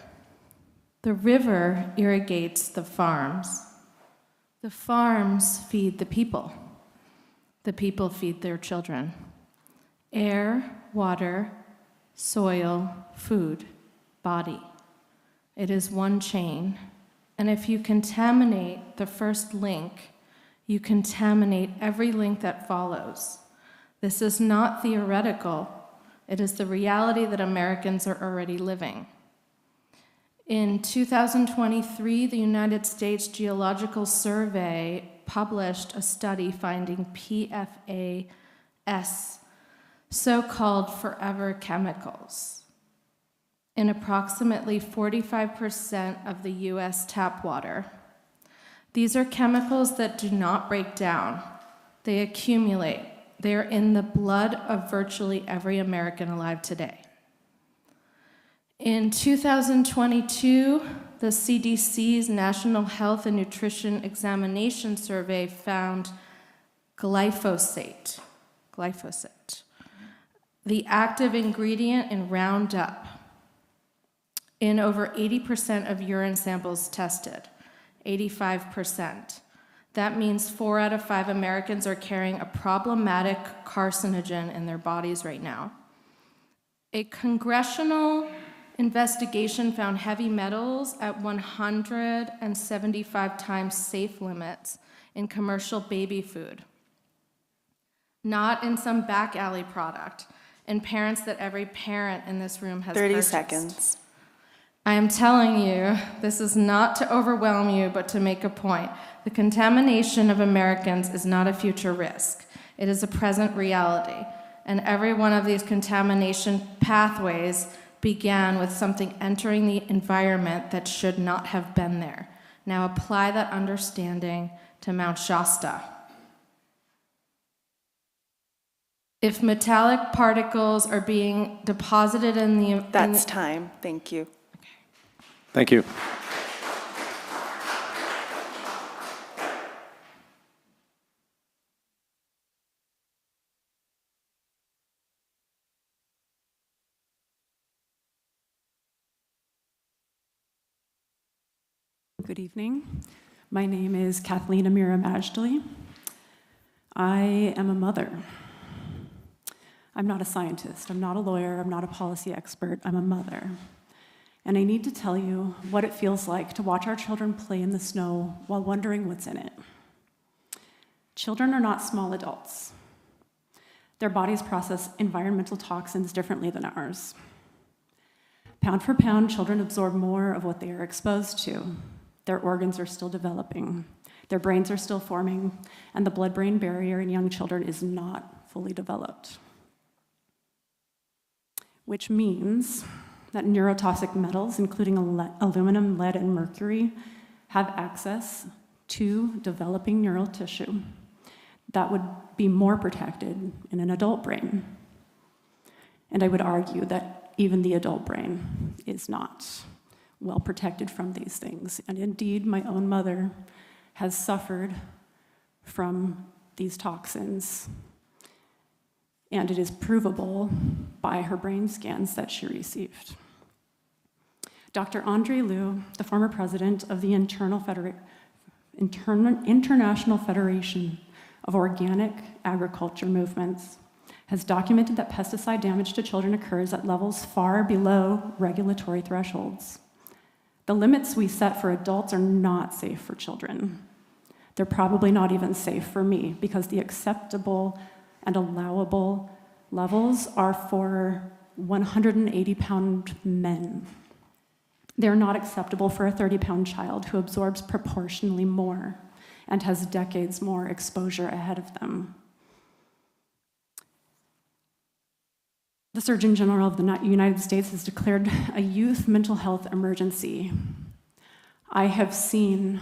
The river irrigates the farms. The farms feed the people. The people feed their children. Air, water, soil, food, body. It is one chain. And if you contaminate the first link, you contaminate every link that follows. This is not theoretical. It is the reality that Americans are already living. In 2023, the United States Geological Survey published a study finding PFAS, so-called forever chemicals, in approximately 45% of the US tap water. These are chemicals that do not break down. They accumulate. They are in the blood of virtually every American alive today. In 2022, the CDC's National Health and Nutrition Examination Survey found glyphosate, the active ingredient in Roundup, in over 80% of urine samples tested, 85%. That means 4 out of 5 Americans are carrying a problematic carcinogen in their bodies right now. A congressional investigation found heavy metals at 175 times safe limits in commercial baby food, not in some back alley product, and parents that every parent in this room has 30 purchased. seconds. I am telling you, this is not to overwhelm you, but to make a point. The contamination of Americans is not a future risk. It is a present reality. And every one of these contamination pathways began with something entering the environment that should not have been there. Now apply that understanding to Mount Shasta. If metallic particles are being deposited in the... That's time. Thank you. Thank you. Good evening. My name is Kathleen Amira Majdali. I am a mother. I'm not a scientist, I'm not a lawyer, I'm not a policy expert, I'm a mother. And I need to tell you what it feels like to watch our children play in the snow while wondering what's in it. Children are not small adults. Their bodies process environmental toxins differently than ours. Pound for pound, children absorb more of what they are exposed to. Their organs are still developing, their brains are still forming, and the blood-brain barrier in young children is not fully developed. Which means that neurotoxic metals, including aluminum, lead, and mercury, have access to developing neural tissue that would be more protected in an adult brain. And I would argue that even the adult brain is not well protected from these things. And indeed, my own mother has suffered from these toxins, and it is provable by her brain scans that she received. Dr. Andre Liu, the former president of the International Federation of Organic Agriculture Movements, has documented that pesticide damage to children occurs at levels far below regulatory thresholds. The limits we set for adults are not safe for children. They're probably not even safe for me, because the acceptable and allowable levels are for 180-pound men. They're not acceptable for a 30-pound child who absorbs proportionally more and has decades more exposure ahead of them. The Surgeon General of the United States has declared a youth mental health emergency. I have seen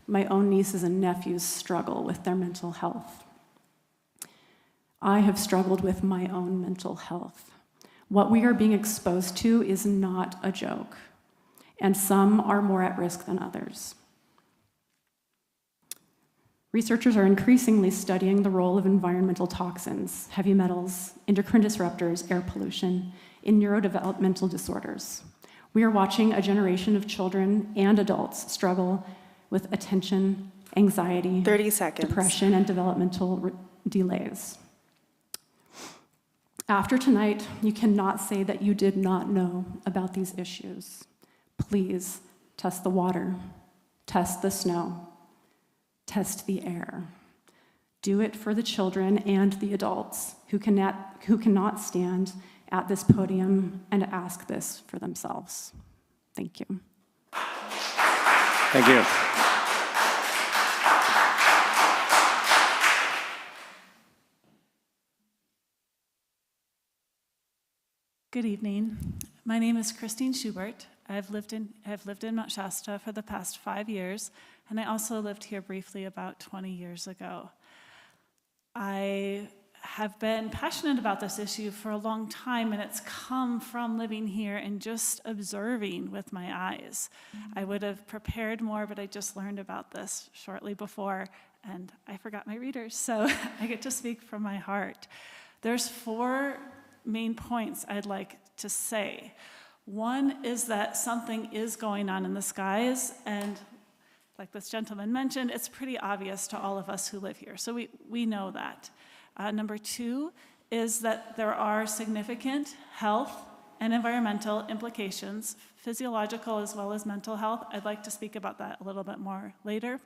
my own nieces and nephews struggle with their mental health. I have struggled with my own mental health. What we are being exposed to is not a joke, and some are more at risk than others. Researchers are increasingly studying the role of environmental toxins, heavy metals, endocrine disruptors, air pollution in neurodevelopmental disorders. We are watching a generation of children and adults struggle with attention, anxiety, 30 seconds. Depression, and developmental delays. After tonight, you cannot say that you did not know about these issues. Please test the water, test the snow, test the air. Do it for the children and the adults who cannot stand at this podium and ask this for themselves. Thank you. Thank you. Good evening. My name is Christine Schubert. I've lived in Mount Shasta for the past 5 years, and I also lived here briefly about 20 years ago. I have been passionate about this issue for a long time, and it's come from living here and just observing with my eyes. I would have prepared more, but I just learned about this shortly before, and I forgot my readers, so I get to speak from my heart. There's 4 main points I'd like to say. One is that something is going on in the skies, and like this gentleman mentioned, it's pretty obvious to all of us who live here, so we know that. Number 2 is that there are significant health and environmental implications, physiological as well as mental health. I'd like to speak about that a little bit more later.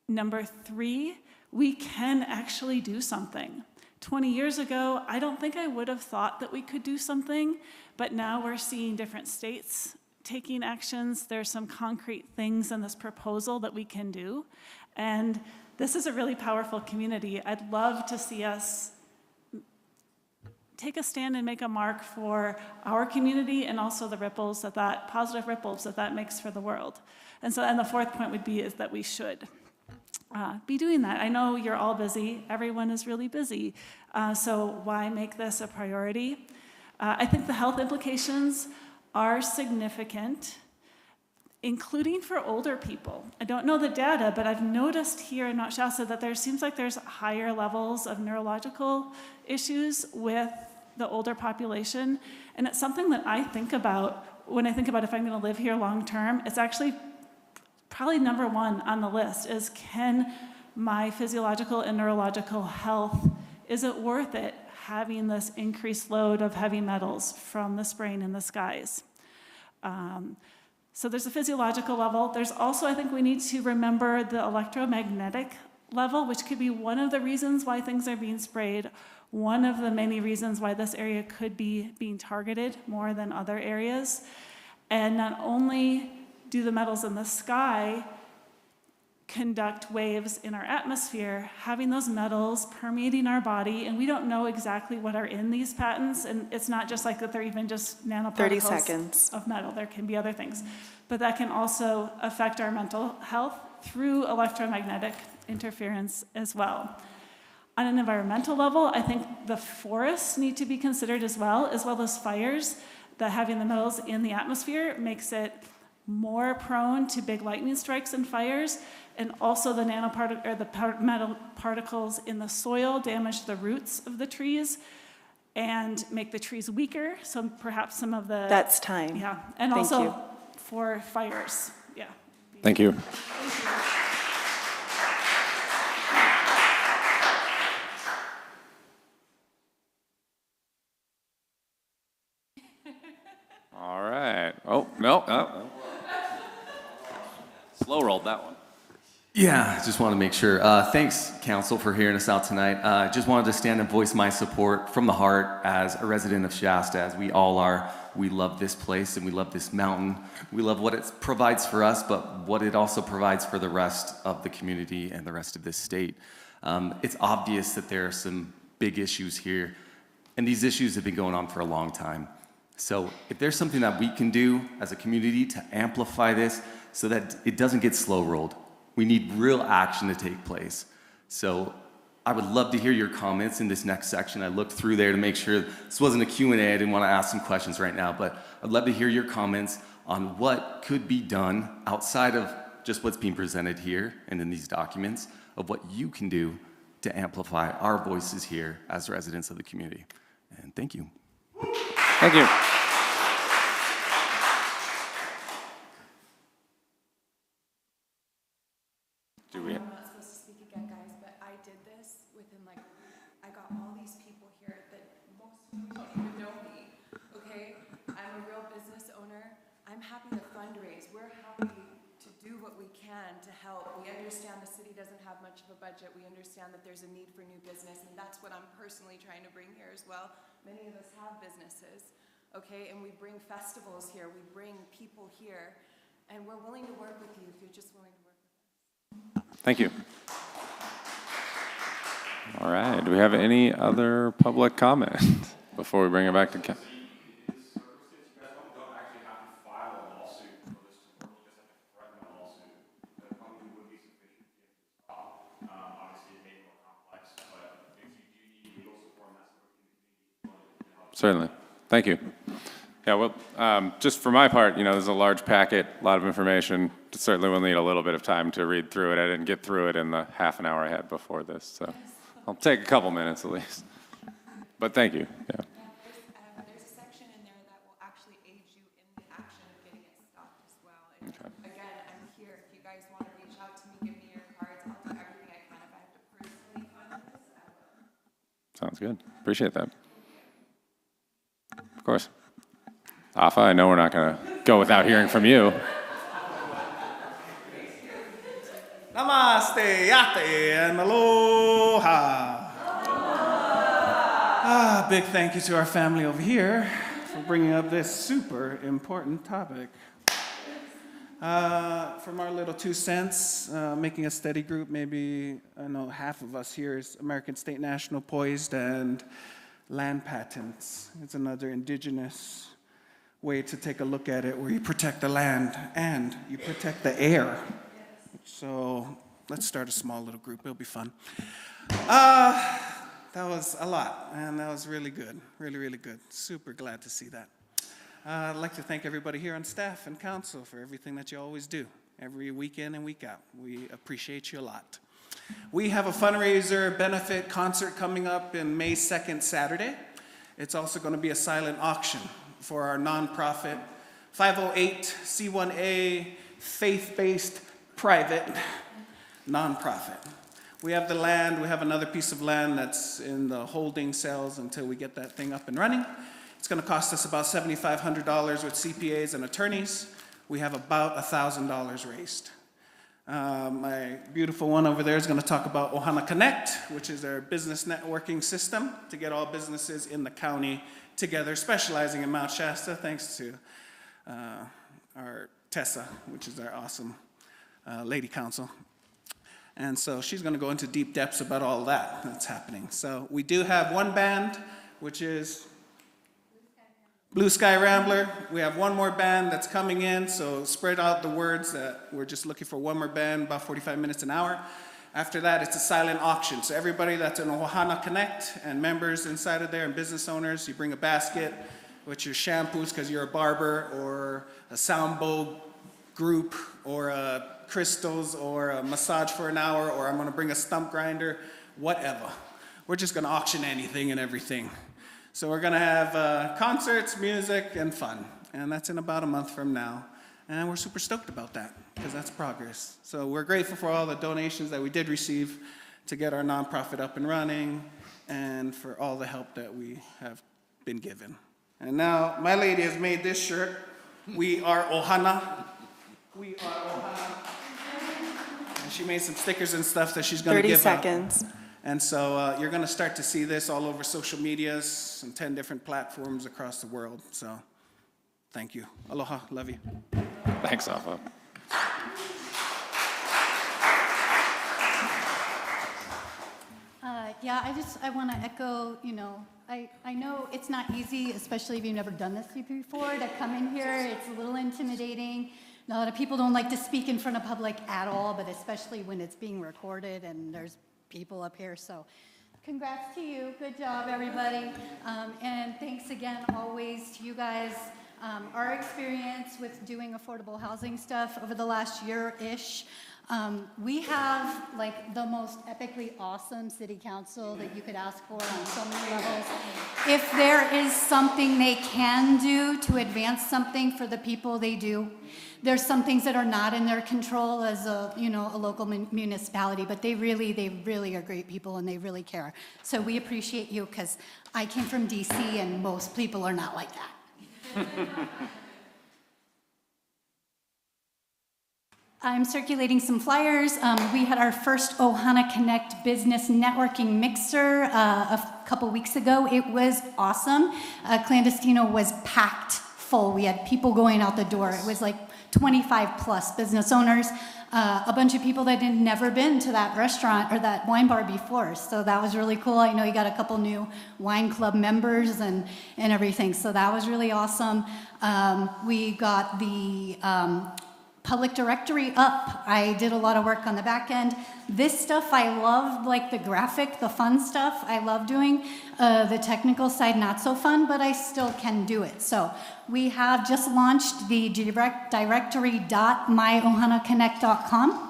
Number 3, we can actually do something. 20 years ago, I don't think I would have thought that we could do something, but now we're seeing different states taking actions. There's some concrete things in this proposal that we can do, and this is a really powerful community. I'd love to see us take a stand and make a mark for our community and also the ripples that positive ripples that makes for the world. And the 4th point would be is that we should be doing that. I know you're all busy. Everyone is really busy. So why make this a priority? I think the health implications are significant, including for older people. I don't know the data, but I've noticed here in Mount Shasta that there seems like there's higher levels of neurological issues with the older population. And it's something that I think about when I think about if I'm going to live here long term. It's actually probably number 1 on the list is, can my physiological and neurological health, is it worth it having this increased load of heavy metals from the spraying in the skies? So there's a physiological level. There's also, I think we need to remember the electromagnetic level, which could be one of the reasons why things are being sprayed, one of the many reasons why this area could be being targeted more than other areas. And not only do the metals in the sky conduct waves in our atmosphere, having those metals permeating our body, and we don't know exactly what are in these patents, and it's not just like that they're even just nanoparticles 30 seconds. of metal. There can be other things. But that can also affect our mental health through electromagnetic interference as well. On an environmental level, I think the forests need to be considered as well as fires. That having the metals in the atmosphere makes it more prone to big lightning strikes and fires, and also the metal particles in the soil damage the roots of the trees and make the trees weaker. So perhaps some of the That's time. Yeah, and Thank also you. for fires. Yeah. Thank you. Thank you. All right. Oh, no. Oh. Slow rolled that one. Yeah, just want to make sure. Thanks, Council, for hearing us out tonight. Just wanted to stand and voice my support from the heart as a resident of Shasta, as we all are. We love this place and we love this mountain. We love what it provides for us, but what it also provides for the rest of the community and the rest of this state. It's obvious that there are some big issues here, and these issues have been going on for a long time. So if there's something that we can do as a community to amplify this so that it doesn't get slow-rolled, we need real action to take place. So I would love to hear your comments in this next section. I looked through there to make sure this wasn't a Q&A. I didn't want to ask some questions right now, but I'd love to hear your comments on what could be done outside of just what's being presented here and in these documents, of what you can do to amplify our voices here as residents of the community. And thank you. Thank you. I'm not supposed to speak again, guys, but I did this within I got all these people here that most of them don't even know me, okay? I'm a real business owner. I'm happy to fundraise. We're happy to do what we can to help. We understand the city doesn't have much of a budget. We understand that there's a need for new business, and that's what I'm personally trying to bring here as well. Many of us have businesses, okay? And we bring festivals here. We bring people here, and we're willing to work with you if you're just willing to work with us. Thank you. All right. Do we have any other public comment before we bring it back to council? Certainly. Thank you. Yeah, well, just for my part, there's a large packet, a lot of information. Certainly we'll need a little bit of time to read through it. I didn't get through it in the half an hour I had before this, so I'll take a couple minutes at least. But thank you. Yeah. There's a section in there that will actually aid you in the action of getting it stopped as well. And again, I'm here. If you guys want to reach out to me, give me your cards. I'll do everything I can. If I have to personally fund this, I will. Sounds good. Appreciate that. Of course. Afa, I know we're not going to go without hearing from you. Namaste, yate, and aloha. Big thank you to our family over here for bringing up this super important topic. From our little 2 cents, making a steady group, maybe, I know half of us here is American State National Poised and land patents. It's another indigenous way to take a look at it, where you protect the land and you protect the air. So let's start a small little group. It'll be fun. That was a lot, and that was really good. Really, really good. Super glad to see that. I'd like to thank everybody here on staff and council for everything that you always do, every week in and week out. We appreciate you a lot. We have a fundraiser benefit concert coming up in May 2nd, Saturday. It's also going to be a silent auction for our nonprofit 508c1a faith-based private nonprofit. We have the land. We have another piece of land that's in the holding cells until we get that thing up and running. It's going to cost us about $7,500 with CPAs and attorneys. We have about $1,000 raised. My beautiful one over there is going to talk about Ohana Connect, which is our business networking system to get all businesses in the county together, specializing in Mount Shasta, thanks to our Tessa, which is our awesome lady council. And so she's going to go into deep depths about all that that's happening. So we do have one band, which is Blue Sky Rambler. We have one more band that's coming in, so spread out the words that we're just looking for one more band, about 45 minutes an hour. After that, it's a silent auction. So everybody that's in Ohana Connect and members inside of there and business owners, you bring a basket with your shampoos because you're a barber, or a sound bowl group, or crystals, or a massage for an hour, or I'm going to bring a stump grinder, whatever. We're just going to auction anything and everything. So we're going to have concerts, music, and fun. And that's in about a month from now. And we're super stoked about that, because that's progress. So we're grateful for all the donations that we did receive to get our nonprofit up and running, and for all the help that we have been given. And now, my lady has made this shirt. We are Ohana. We are Ohana. And she made some stickers and stuff that she's going to give out. 30 seconds. And so you're going to start to see this all over social medias and 10 different platforms across the world. So thank you. Aloha. Love you. Thanks, Afa. I want to echo, I know it's not easy, especially if you've never done this before, to come in here. It's a little intimidating. A lot of people don't like to speak in front of public at all, but especially when it's being recorded and there's people up here. So congrats to you. Good job, everybody. And thanks again always to you guys. Our experience with doing affordable housing stuff over the last year-ish, we have like the most epically awesome city council that you could ask for on so many levels. If there is something they can do to advance something for the people, they do. There's some things that are not in their control as a local municipality, but they really are great people and they really care. So we appreciate you, because I came from DC and most people are not like that. I'm circulating some flyers. We had our first Ohana Connect business networking mixer a couple weeks ago. It was awesome. Clandestino was packed full. We had people going out the door. It was like 25 plus business owners, a bunch of people that had never been to that restaurant or that wine bar before. So that was really cool. I know you got a couple new wine club members and everything. So that was really awesome. We got the public directory up. I did a lot of work on the back end. This stuff I love, like the graphic, the fun stuff I love doing. The technical side not so fun, but I still can do it. So we have just launched the directory.myohanaconnect.com.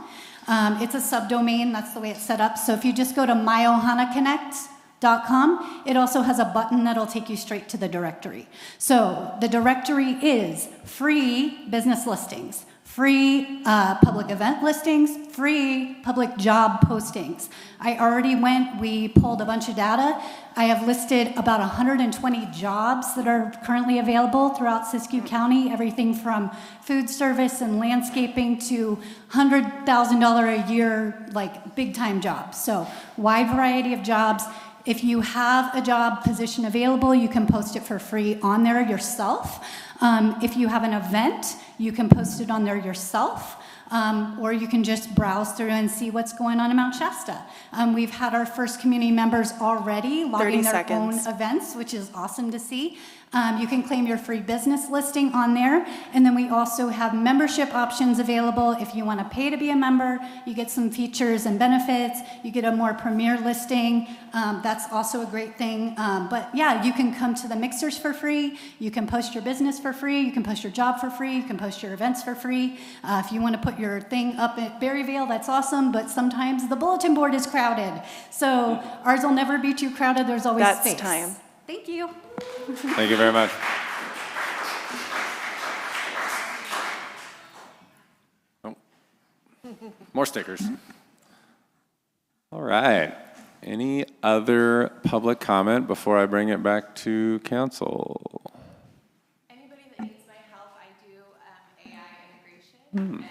It's a subdomain, that's the way it's set up. So if you just go to myohanaconnect.com, it also has a button that'll take you straight to the directory. So the directory is free business listings, free public event listings, free public job postings. I already we pulled a bunch of data. I have listed about 120 jobs that are currently available throughout Siskiyou County, everything from food service and landscaping to $100,000 a year, like big time jobs. So wide variety of jobs. If you have a job position available, you can post it for free on there yourself. If you have an event, you can post it on there yourself. Or you can just browse through and see what's going on in Mount Shasta. We've had our first community members already logging their own events, which is awesome to see. You can claim your free business listing on there. And then we also have membership options available. If you want to pay to be a member, you get some features and benefits. You get a more premier listing. That's also a great thing. But yeah, you can come to the mixers for free. You can post your business for free. You can post your job for free. You can post your events for free. If you want to put your thing up at Berryvale, that's awesome. But sometimes the bulletin board is crowded. So ours will never be too crowded. There's always space. That's time. Thank you. Thank you very much. Oh. More stickers. All right. Any other public comment before I bring it back to council? Anybody that needs my help, I do AI integration, and it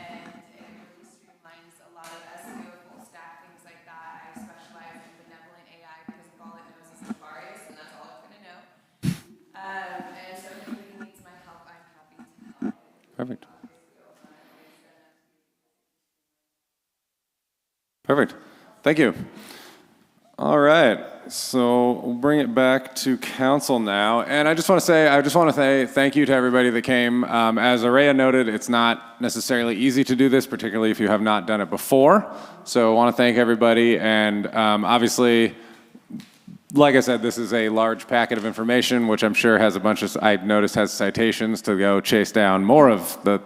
really streamlines a lot of SEO, full stack, things like that. I specialize in benevolent AI because all it knows is nefarious, and that's all it's going to know. And so if anybody needs my help, I'm happy to help. Perfect. Perfect. Thank you. All right. So we'll bring it back to council now. And I just want to say thank you to everybody that came. As Araya noted, it's not necessarily easy to do this, particularly if you have not done it before. So I want to thank everybody. And obviously, like I said, this is a large packet of information, which I'm sure has a bunch of, I noticed has citations to go chase down more of the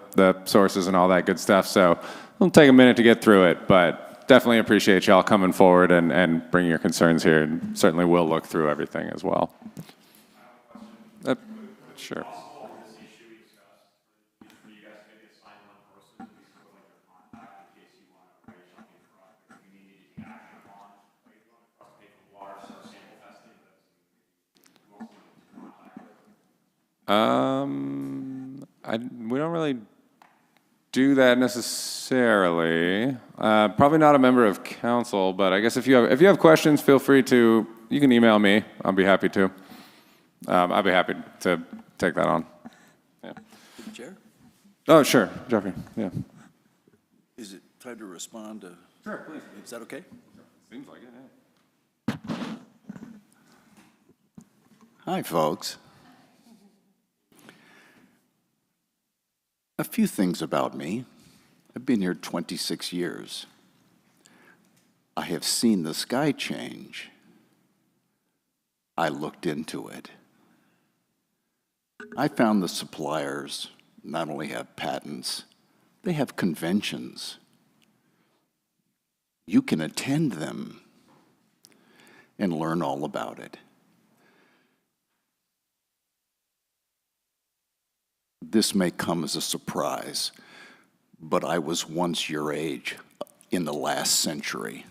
sources and all that good stuff. So it'll take a minute to get through it, but definitely appreciate y'all coming forward and bringing your concerns here, and certainly will look through everything as well. Sure. We don't really do that necessarily. Probably not a member of council, but I guess if you have questions, feel free to, you can email me. I'll be happy to. I'll be happy to take that on. Yeah. Chair? Oh, sure, Jeffrey, yeah. Is it time to respond to? Sure, please. Is that okay? Seems like it, yeah. Hi, folks. A few things about me. I've been here 26 years. I have seen the sky change. I looked into it. I found the suppliers not only have patents, they have conventions. You can attend them and learn all about it. This may come as a surprise, but I was once your age in the last century.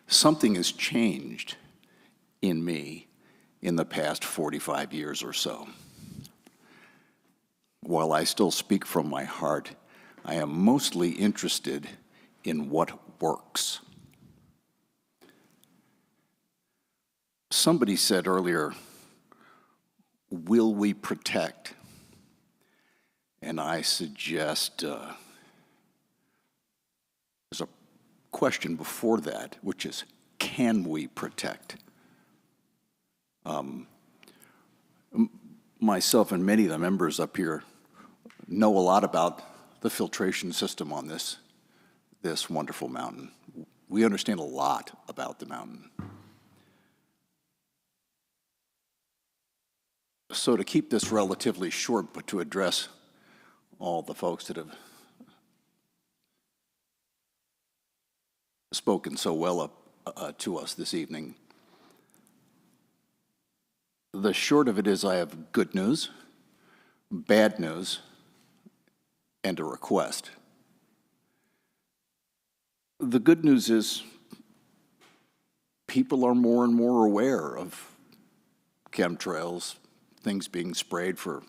Something has changed in me in the past 45 years or so. While I still speak from my heart, I am mostly interested in what works. Somebody said earlier, will we protect? And I suggest there's a question before that, which is, can we protect? Myself and many of the members up here know a lot about the filtration system on this wonderful mountain. We understand a lot about the mountain. So to keep this relatively short, but to address all the folks that have spoken so well to us this evening, the short of it is I have good news, bad news, and a request. The good news is people are more and more aware of chemtrails, things being sprayed for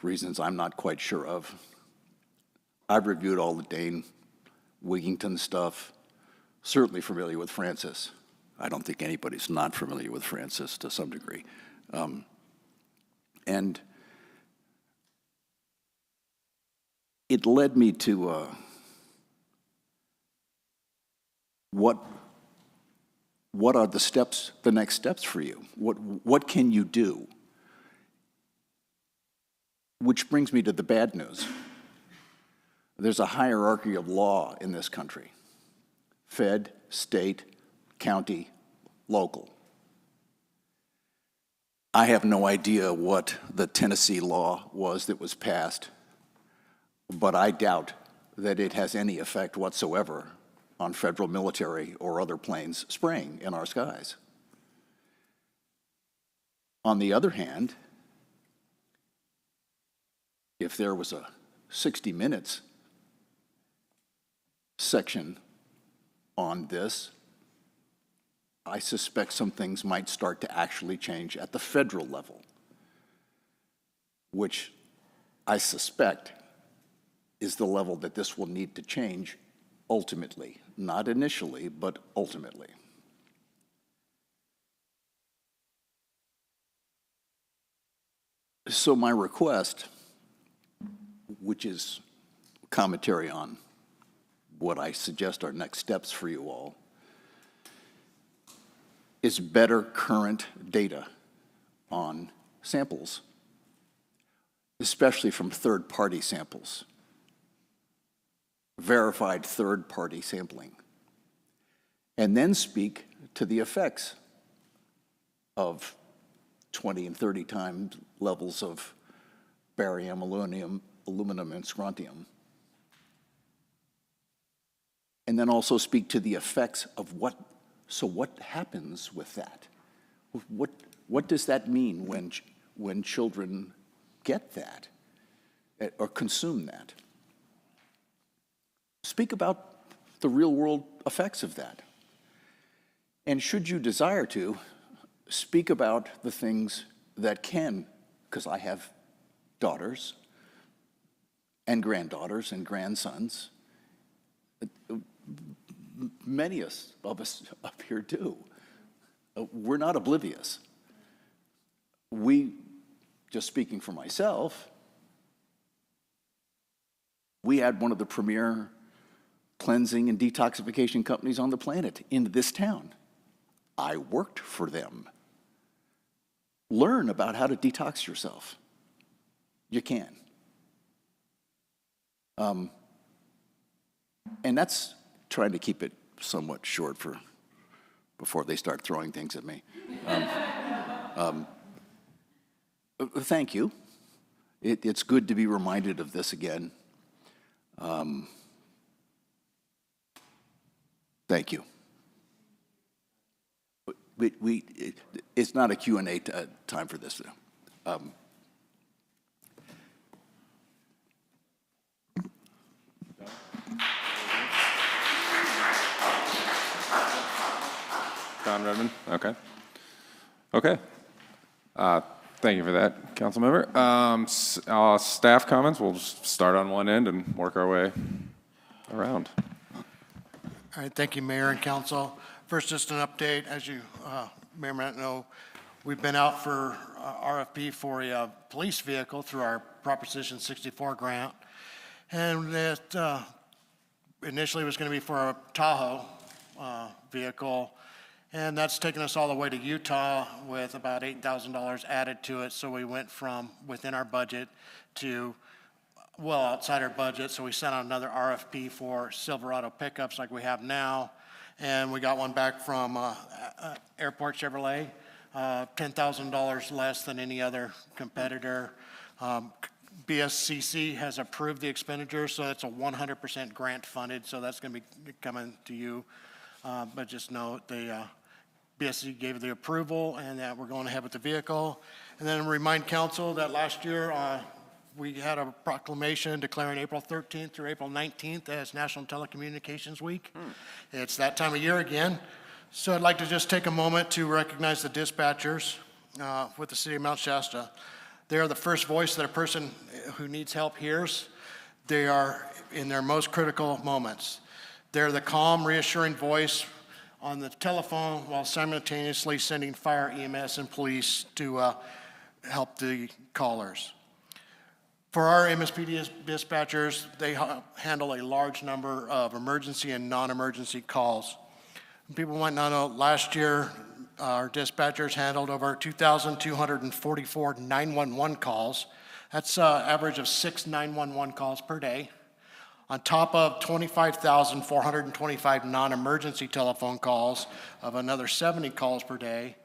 reasons I'm not quite sure of. I've reviewed all the Dane Wigington stuff, certainly familiar with Francis. I don't think anybody's not familiar with Francis to some degree. And it led me to what are the next steps for you? What can you do? Which brings me to the bad news. There's a hierarchy of law in this country. Fed, state, county, local. I have no idea what the Tennessee law was that was passed, but I doubt that it has any effect whatsoever on federal military or other planes spraying in our skies. On the other hand, if there was a 60 Minutes section on this, I suspect some things might start to actually change at the federal level, which I suspect is the level that this will need to change ultimately. Not initially, but ultimately. So my request, which is commentary on what I suggest are next steps for you all, is better current data on samples, especially from third-party samples, verified third-party sampling, and then speak to the effects of 20 and 30 times levels of barium, aluminum, and strontium. And then also speak to the effects of what happens with that? What does that mean when children get that or consume that? Speak about the real-world effects of that. And should you desire to, speak about the things that can, because I have daughters and granddaughters and grandsons. Many of us up here do. We're not oblivious. Just speaking for myself, we had one of the premier cleansing and detoxification companies on the planet in this town. I worked for them. Learn about how to detox yourself. You can. And that's trying to keep it somewhat short before they start throwing things at me. Thank you. It's good to be reminded of this again. Thank you. It's not a Q&A time for this. Don Redmond? Okay. Okay. Thank you for that, council member. Staff comments, we'll just start on one end and work our way around. All right, thank you, Mayor and Council. First, just an update. As you may or may not know, we've been out for RFP for a police vehicle through our Proposition 64 grant. And it initially was going to be for a Tahoe vehicle. And that's taken us all the way to Utah with about $8,000 added to it. So we went from within our budget to well outside our budget, so we sent out another RFP for Silverado pickups like we have now, and we got one back from Airport Chevrolet, $10,000 less than any other competitor. BSCC has approved the expenditure, so it's a 100% grant funded, so that's going to be coming to you. But just note, the BSCC gave the approval and that we're going ahead with the vehicle. And then remind council that last year we had a proclamation declaring April 13th through April 19th as National Telecommunications Week. It's that time of year again. So I'd like to just take a moment to recognize the dispatchers with the city of Mount Shasta. They are the first voice that a person who needs help hears. They are in their most critical moments. They're the calm, reassuring voice on the telephone while simultaneously sending fire, EMS, and police to help the callers. For our MSP dispatchers, they handle a large number of emergency and non-emergency calls. People might not know, last year, our dispatchers handled over 2,244 911 calls. That's an average of 6 911 calls per day, on top of 25,425 non-emergency telephone calls of another 70 calls per day,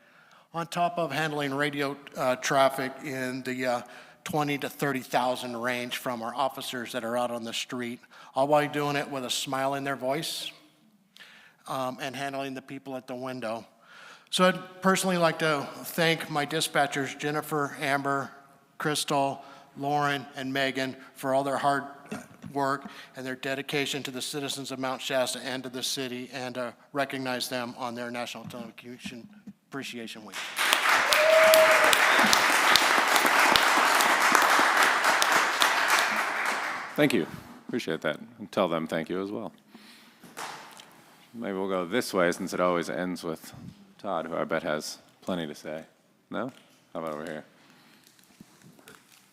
on top of handling radio traffic in the 20 to 30,000 range from our officers that are out on the street, all while doing it with a smile in their voice and handling the people at the window. So I'd personally like to thank my dispatchers, Jennifer, Amber, Crystal, Lauren, and Megan, for all their hard work and their dedication to the citizens of Mount Shasta and to the city, and to recognize them on their National Telecommunication Appreciation Week. Thank you. Appreciate that. And tell them thank you as well. Maybe we'll go this way since it always ends with Todd, who I bet has plenty to say. No? How about over here?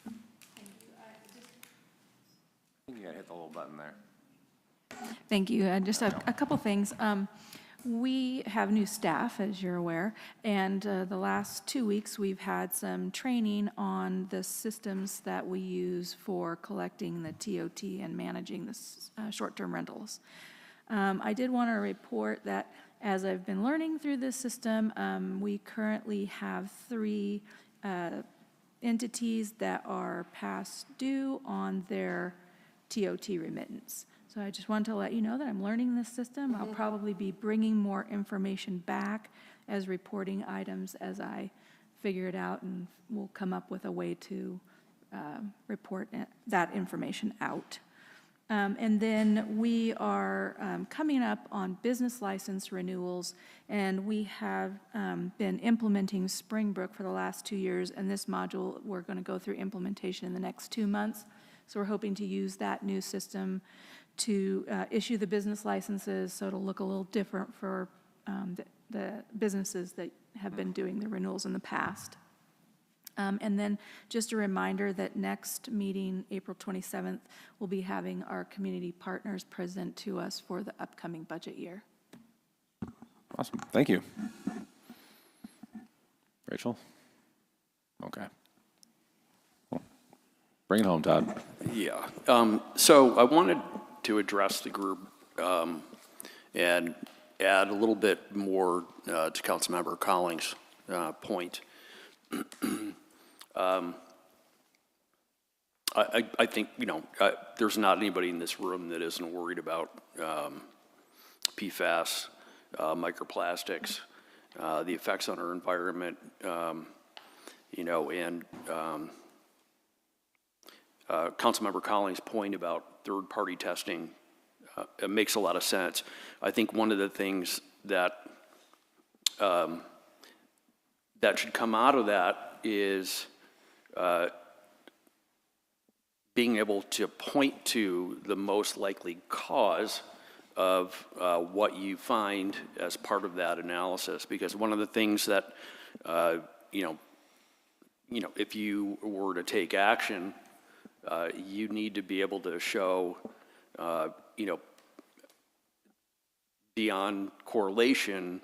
I think you gotta hit the little button there. Thank you. Just a couple things. We have new staff, as you're aware, and the last 2 weeks we've had some training on the systems that we use for collecting the TOT and managing the short-term rentals. I did want to report that as I've been learning through this system, we currently have 3 entities that are past due on their TOT remittance. So I just wanted to let you know that I'm learning this system. I'll probably be bringing more information back as reporting items as I figure it out, and we'll come up with a way to report that information out. And then we are coming up on business license renewals, and we have been implementing Springbrook for the last 2 years, and this module we're going to go through implementation in the next 2 months. So we're hoping to use that new system to issue the business licenses, so it'll look a little different for the businesses that have been doing the renewals in the past. And then just a reminder that next meeting, April 27th, we'll be having our community partners present to us for the upcoming budget year. Awesome. Thank you. Rachel? Okay. Well, bring it home, Todd. Yeah. So I wanted to address the group and add a little bit more to Councilmember Collins' point. I think, there's not anybody in this room that isn't worried about PFAS, microplastics, the effects on our environment, and Councilmember Collins' point about third-party testing, it makes a lot of sense. I think one of the things that that should come out of that is being able to point to the most likely cause of what you find as part of that analysis. Because one of the things that, if you were to take action, you need to be able to show, beyond correlation,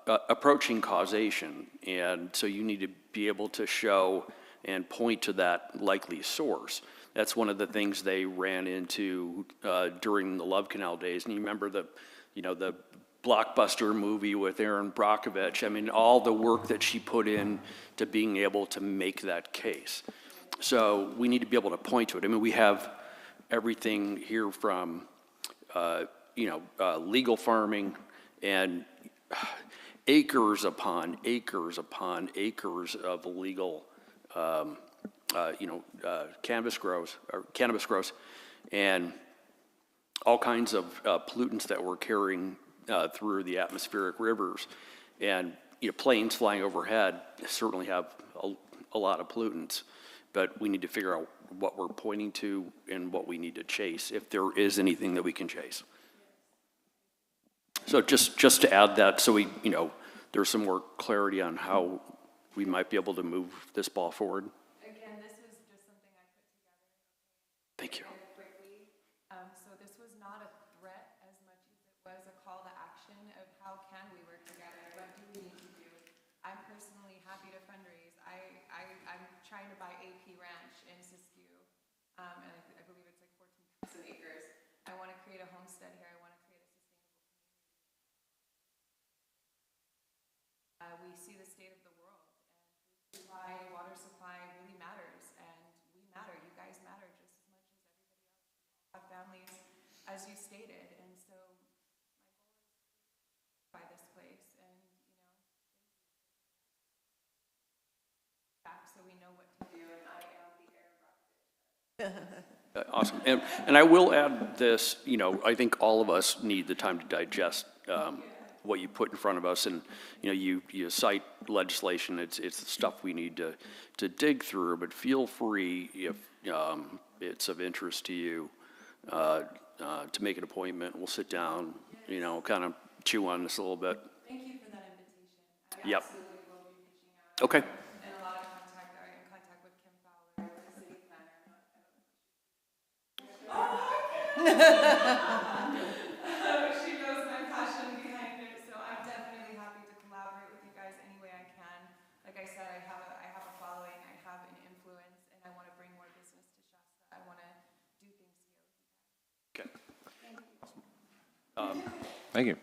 approaching causation. And so you need to be able to show and point to that likely source. That's one of the things they ran into during the Love Canal days. And you remember the blockbuster movie with Erin Brockovich. I mean, all the work that she put in to being able to make that case. So we need to be able to point to it. I mean, we have everything here from, legal farming and acres upon acres upon acres of illegal, cannabis grows, and all kinds of pollutants that we're carrying through the atmospheric rivers. And planes flying overhead certainly have a lot of pollutants, but we need to figure out what we're pointing to and what we need to chase, if there is anything that we can chase. So just to add that, so there's some more clarity on how we might be able to move this ball forward. Again, this was just something I put together. Thank you. Quickly. So this was not a threat as much as it was a call to action of how can we work together? What do we need to do? I'm personally happy to fundraise. I'm trying to buy AP Ranch in Siskiyou, and I believe it's like 14,000 acres. I want to create a homestead here. I want to create a sustainable community. We see the state of the world, and food supply, water supply really matters, and we matter. You guys matter just as much as everybody else. We all have families, as you stated, and so my goal is to buy this place, and back so we know what to do, and I am the air. Awesome. And I will add this, I think all of us need the time to digest what you put in front of us. And, you cite legislation, it's the stuff we need to dig through, but feel free, if it's of interest to you, to make an appointment. We'll sit down, kind of chew on this a little bit. Thank you for that invitation. I Yep. absolutely will be reaching out. Okay. And a lot of contact, I'm in contact with Kim Fowler, the city planner. She knows my passion behind it, so I'm definitely happy to collaborate with you guys any way I can. Like I said, I have a following, I have an influence, and I want to bring more business to Shasta. I want to do things here with you guys. Okay. Thank you.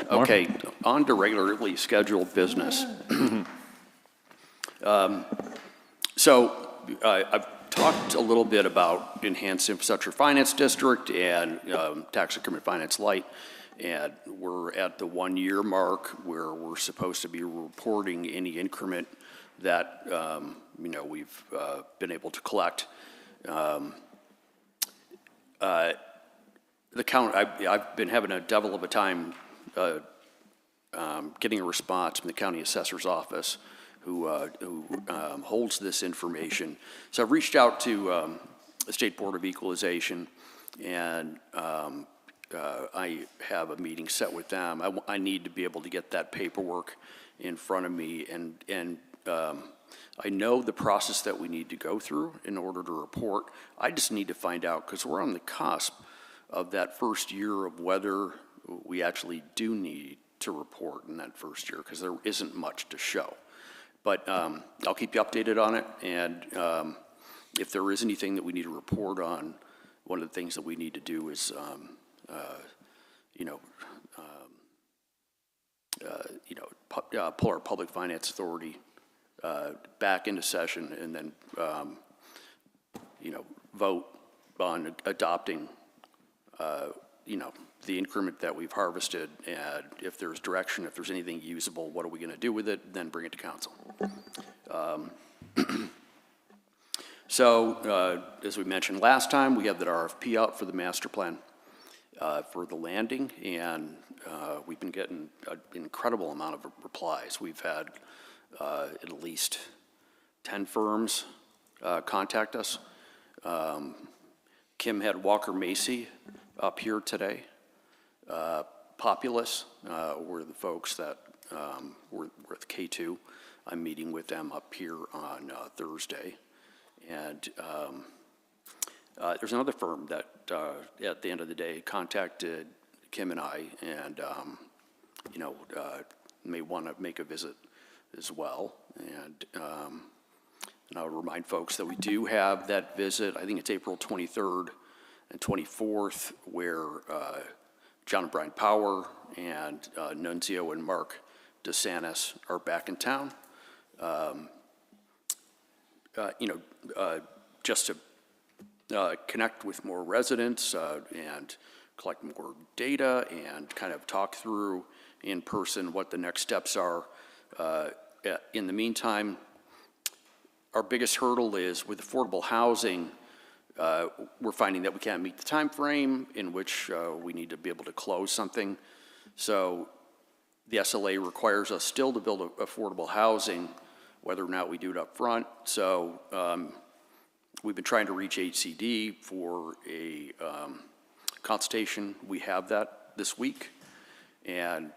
Okay, on to regularly scheduled business. So I've talked a little bit about Enhanced Infrastructure Finance District and Tax Increment Finance Light, and we're at the 1-year mark where we're supposed to be reporting any increment that we've been able to collect. The count, I've been having a devil of a time getting a response from the county assessor's office, who holds this information. So I've reached out to the State Board of Equalization, and I have a meeting set with them. I need to be able to get that paperwork in front of me, and I know the process that we need to go through in order to report. I just need to find out, because we're on the cusp of that first year of whether we actually do need to report in that first year, because there isn't much to show. But I'll keep you updated on it, and if there is anything that we need to report on, one of the things that we need to do is, pull our Public Finance Authority back into session, and then, vote on adopting, the increment that we've harvested, and if there's direction, if there's anything usable, what are we going to do with it, then bring it to council. So, as we mentioned last time, we have that RFP out for the master plan for the landing, and we've been getting an incredible amount of replies. We've had at least 10 firms contact us. Kim had Walker Macy up here today. Populous were the folks that were with K2. I'm meeting with them up here on Thursday. And there's another firm that at the end of the day contacted Kim and I, and may want to make a visit as well. And And I'll remind folks that we do have that visit, I think it's April 23rd and 24th, where John and Brian Power and Nunzio and Mark DeSantis are back in town. Just to connect with more residents and collect more data and kind of talk through in person what the next steps are. In the meantime, our biggest hurdle is with affordable housing. We're finding that we can't meet the time frame in which we need to be able to close something. So the SLA requires us still to build affordable housing, whether or not we do it up front. So we've been trying to reach HCD for a consultation. We have that this week. And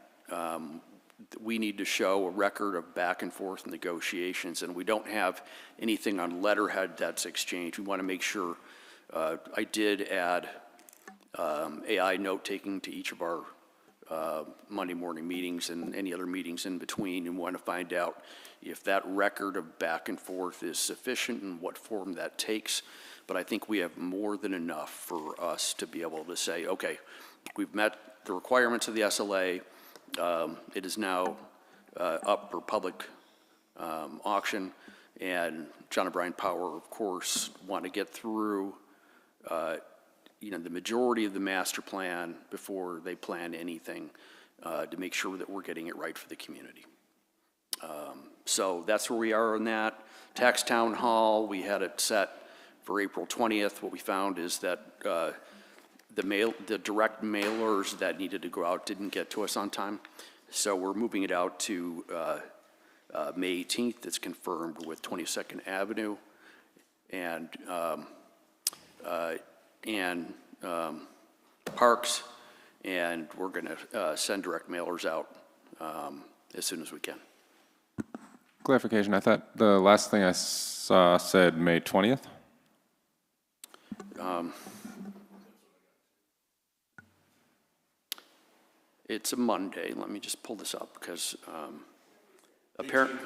we need to show a record of back and forth negotiations, and we don't have anything on letterhead that's exchanged. We want to make sure. I did add AI note-taking to each of our Monday morning meetings and any other meetings in between, and want to find out if that record of back and forth is sufficient and what form that takes. But I think we have more than enough for us to be able to say, okay, we've met the requirements of the SLA. It is now up for public auction, and John and Brian Power, of course, want to get through the majority of the master plan before they plan anything to make sure that we're getting it right for the community. So that's where we are on that. Tax Town Hall, we had it set for April 20th. What we found is that the direct mailers that needed to go out didn't get to us on time. So we're moving it out to May 18th. It's confirmed with 22nd Avenue and Parks, and we're going to send direct mailers out as soon as we can. Clarification, I thought the last thing I saw said May 20th. It's a Monday. Let me just pull this up because apparently,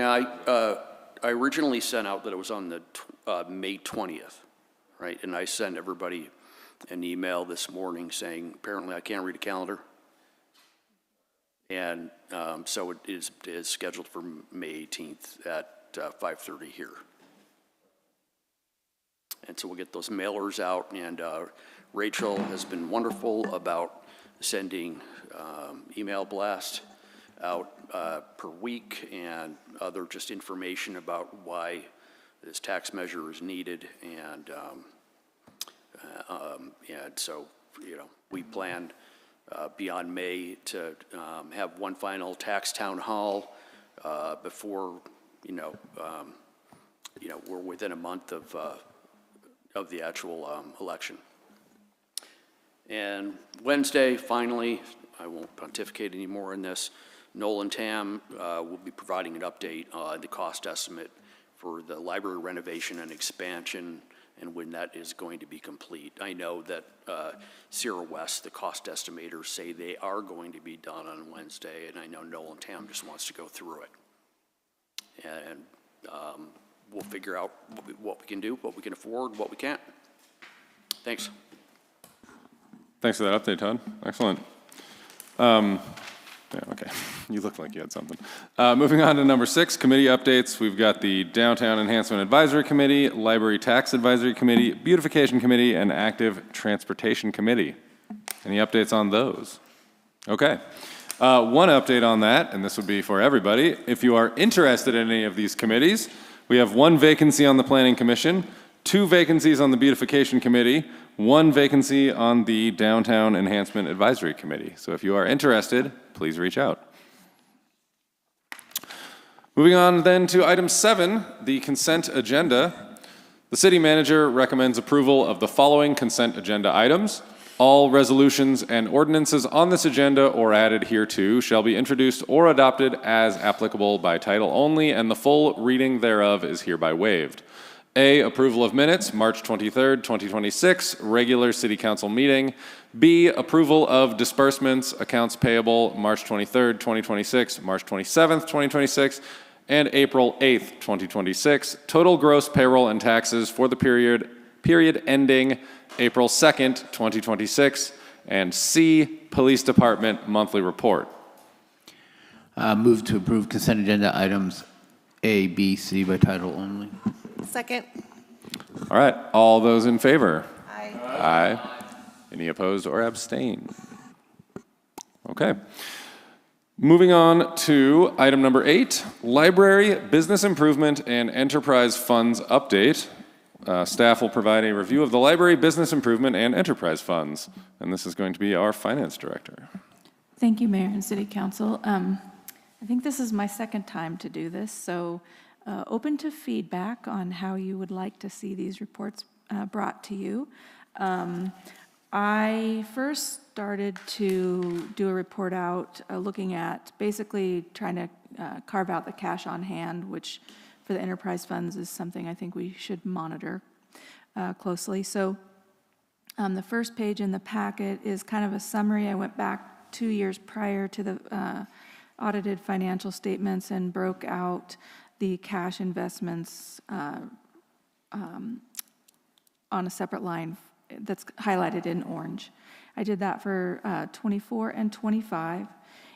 I originally sent out that it was on the May 20th, right? And I sent everybody an email this morning saying apparently I can't read a calendar, and so it is scheduled for May 18th at 5:30 here. And so we'll get those mailers out, and Rachel has been wonderful about sending email blast out per week and other just information about why this tax measure is needed. And so, we plan beyond May to have one final tax town hall before, we're within a month of the actual election. And Wednesday, finally, I won't pontificate anymore on this, Noel and Tam will be providing an update on the cost estimate for the library renovation and expansion and when that is going to be complete. I know that Sierra West, the cost estimators, say they are going to be done on Wednesday, and I know Noel and Tam just wants to go through it. And we'll figure out what we can do, what we can afford, what we can't. Thanks. Thanks for that update, Todd. Excellent. Okay, you look like you had something. Moving on to number 6, committee updates. We've got the Downtown Enhancement Advisory Committee, Library Tax Advisory Committee, Beautification Committee, and Active Transportation Committee. Any updates on those? Okay. One update on that, and this would be for everybody. If you are interested in any of these committees, we have 1 vacancy on the Planning Commission, 2 vacancies on the Beautification Committee, 1 vacancy on the Downtown Enhancement Advisory Committee. So if you are interested, please reach out. Moving on then to item 7, the consent agenda. The city manager recommends approval of the following consent agenda items. All resolutions and ordinances on this agenda or added hereto shall be introduced or adopted as applicable by title only, and the full reading thereof is hereby waived. A, approval of minutes, March 23rd, 2026, regular city council meeting. B, approval of disbursements, accounts payable, March 23rd, 2026, March 27th, 2026, and April 8th, 2026. Total gross payroll and taxes for the period ending April 2nd, 2026. And C, police department monthly report. Move to approve consent agenda items A, B, C by title only. Second. All right, all those in favor? Aye. Aye. Any opposed or abstain? Okay. Moving on to item number 8, Library Business Improvement and Enterprise Funds Update. Staff will provide a review of the Library Business Improvement and Enterprise Funds, and this is going to be our Finance Director. Thank you, Mayor and City Council. I think this is my second time to do this, so open to feedback on how you would like to see these reports brought to you. I first started to do a report out looking at basically trying to carve out the cash on hand, which for the enterprise funds is something I think we should monitor closely. So the first page in the packet is kind of a summary. I went back 2 years prior to the audited financial statements and broke out the cash investments on a separate line that's highlighted in orange. I did that for 24 and 25.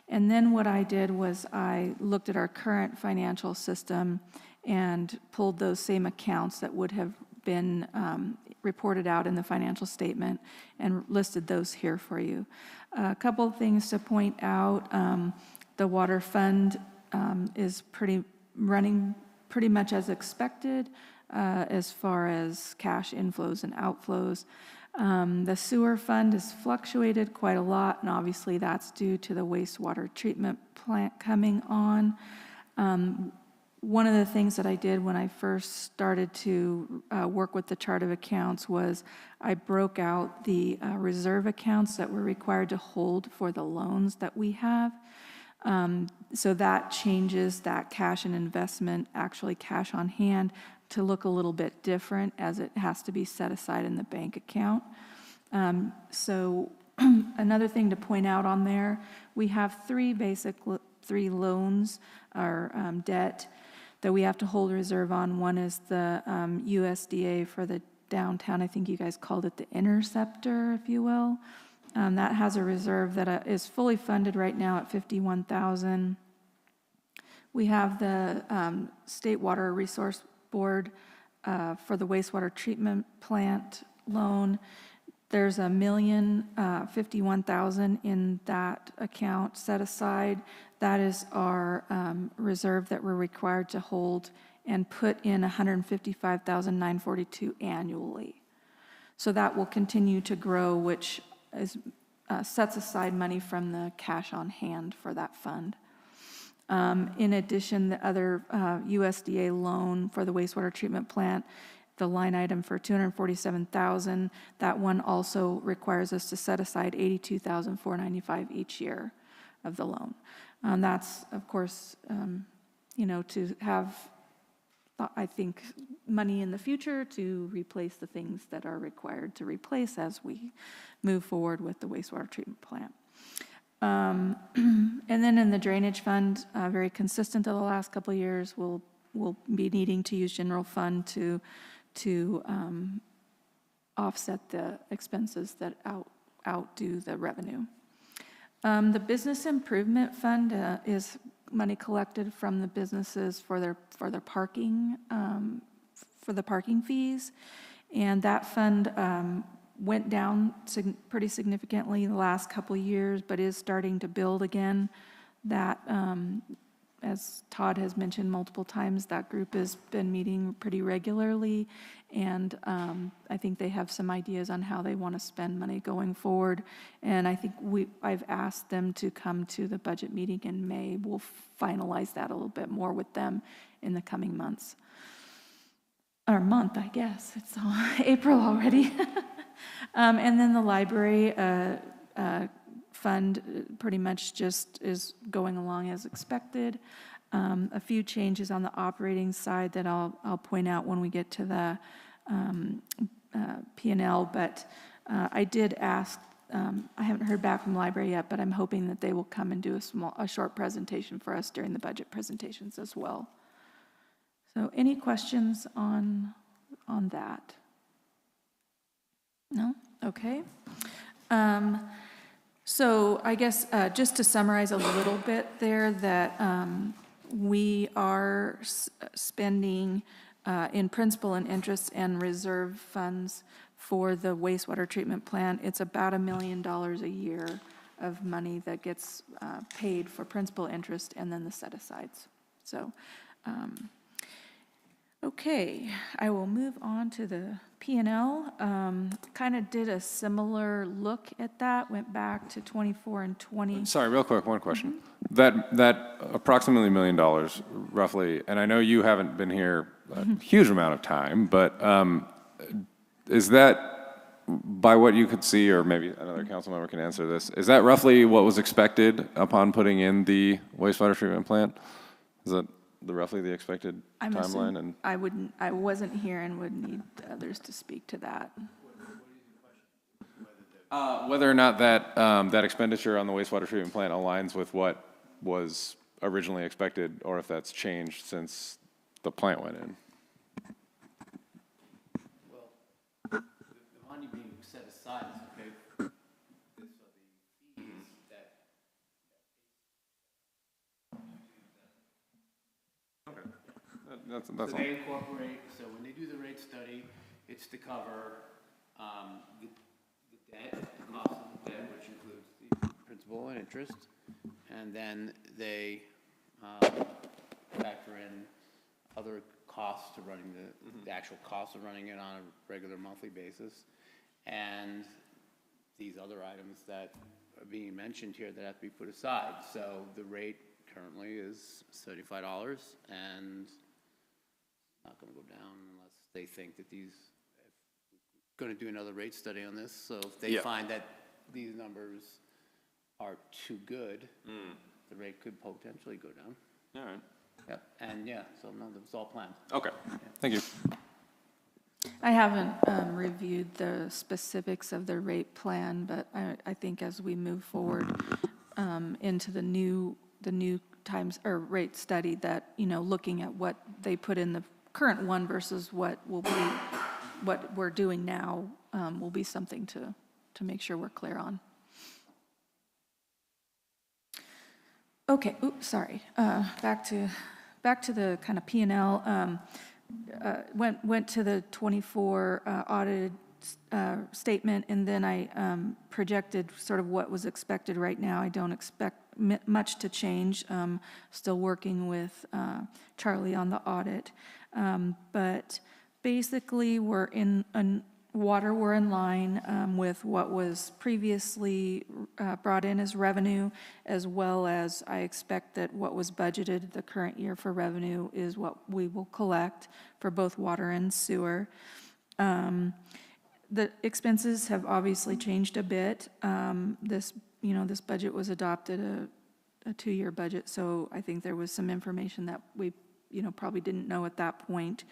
And then what I did was I looked at our current financial system and pulled those same accounts that would have been reported out in the financial statement and listed those here for you. A couple of things to point out. The water fund is running pretty much as expected as far as cash inflows and outflows. The sewer fund has fluctuated quite a lot, and obviously that's due to the wastewater treatment plant coming on. One of the things that I did when I first started to work with the chart of accounts was I broke out the reserve accounts that we're required to hold for the loans that we have. So that changes that cash and investment, actually cash on hand, to look a little bit different as it has to be set aside in the bank account. So another thing to point out on there, we have three loans or debt that we have to hold reserve on. One is the USDA for the downtown, I think you guys called it the Interceptor, if you will. That has a reserve that is fully funded right now at $51,000. We have the State Water Resource Board for the wastewater treatment plant loan. There's $1,051,000 in that account set aside. That is our reserve that we're required to hold and put in $155,942 annually. So that will continue to grow, which is sets aside money from the cash on hand for that fund. In addition, the other USDA loan for the wastewater treatment plant, the line item for $247,000, that one also requires us to set aside $82,495 each year of the loan. That's, of course, to have, I think, money in the future to replace the things that are required to replace as we move forward with the wastewater treatment plant. And then in the drainage fund, very consistent to the last couple of years, we'll be needing to use general fund to offset the expenses that outdo the revenue. The business improvement fund is money collected from the businesses for their parking for the parking fees, and that fund went down pretty significantly the last couple of years, but is starting to build again. That, as Todd has mentioned multiple times, that group has been meeting pretty regularly, and I think they have some ideas on how they want to spend money going forward. And I think I've asked them to come to the budget meeting in May. We'll finalize that a little bit more with them in the coming months. Or month, I guess. It's April already. And then the library fund pretty much just is going along as expected. A few changes on the operating side that I'll point out when we get to the P&L, but I did ask, I haven't heard back from the library yet, but I'm hoping that they will come and do a short presentation for us during the budget presentations as well. So any questions on that? No? Okay. So I guess just to summarize a little bit there, that we are spending in principal and interest and reserve funds for the wastewater treatment plant. It's about $1 million a year of money that gets paid for principal, interest, and then the set-asides. So, okay, I will move on to the P&L. Kind of did a similar look at that, went back to 24 and 20. Sorry, real quick, one question. That approximately $1 million, roughly, and I know you haven't been here a huge amount of time, but is that, by what you could see, or maybe another council member can answer this, is that roughly what was expected upon putting in the wastewater treatment plant? Is that roughly the expected timeline? And I wasn't here and would need others to speak to that. Whether or not that expenditure on the wastewater treatment plant aligns with what was originally expected, or if that's changed since the plant went in. Well, the money being set aside is okay. This are the fees that. Okay. That's so all. they incorporate, so when they do the rate study, it's to cover the debt, the cost of the debt, which includes the principal and interest, and then they factor in other costs to running the actual cost of running it on a regular monthly basis, and these other items that are being mentioned here that have to be put aside. So the rate currently is $75, and not going to go down unless they think that these, going to do another rate study on this. So if they find that these numbers are too good, the rate could potentially go down. All right. Yep. And so no, that was all planned. Okay. Thank you. I haven't reviewed the specifics of the rate plan, but I think as we move forward into the new times or rate study, that looking at what they put in the current one versus what we're doing now will be something to make sure we're clear on. Okay. Oops, sorry. Back to the kind of P&L. Went to the 24 audited statement, and then I projected sort of what was expected right now. I don't expect much to change. Still working with Charlie on the audit. But basically, we're in line with what was previously brought in as revenue, as well as I expect that what was budgeted the current year for revenue is what we will collect for both water and sewer. The expenses have obviously changed a bit. This budget was adopted a 2-year budget, so I think there was some information that we probably didn't know at that point.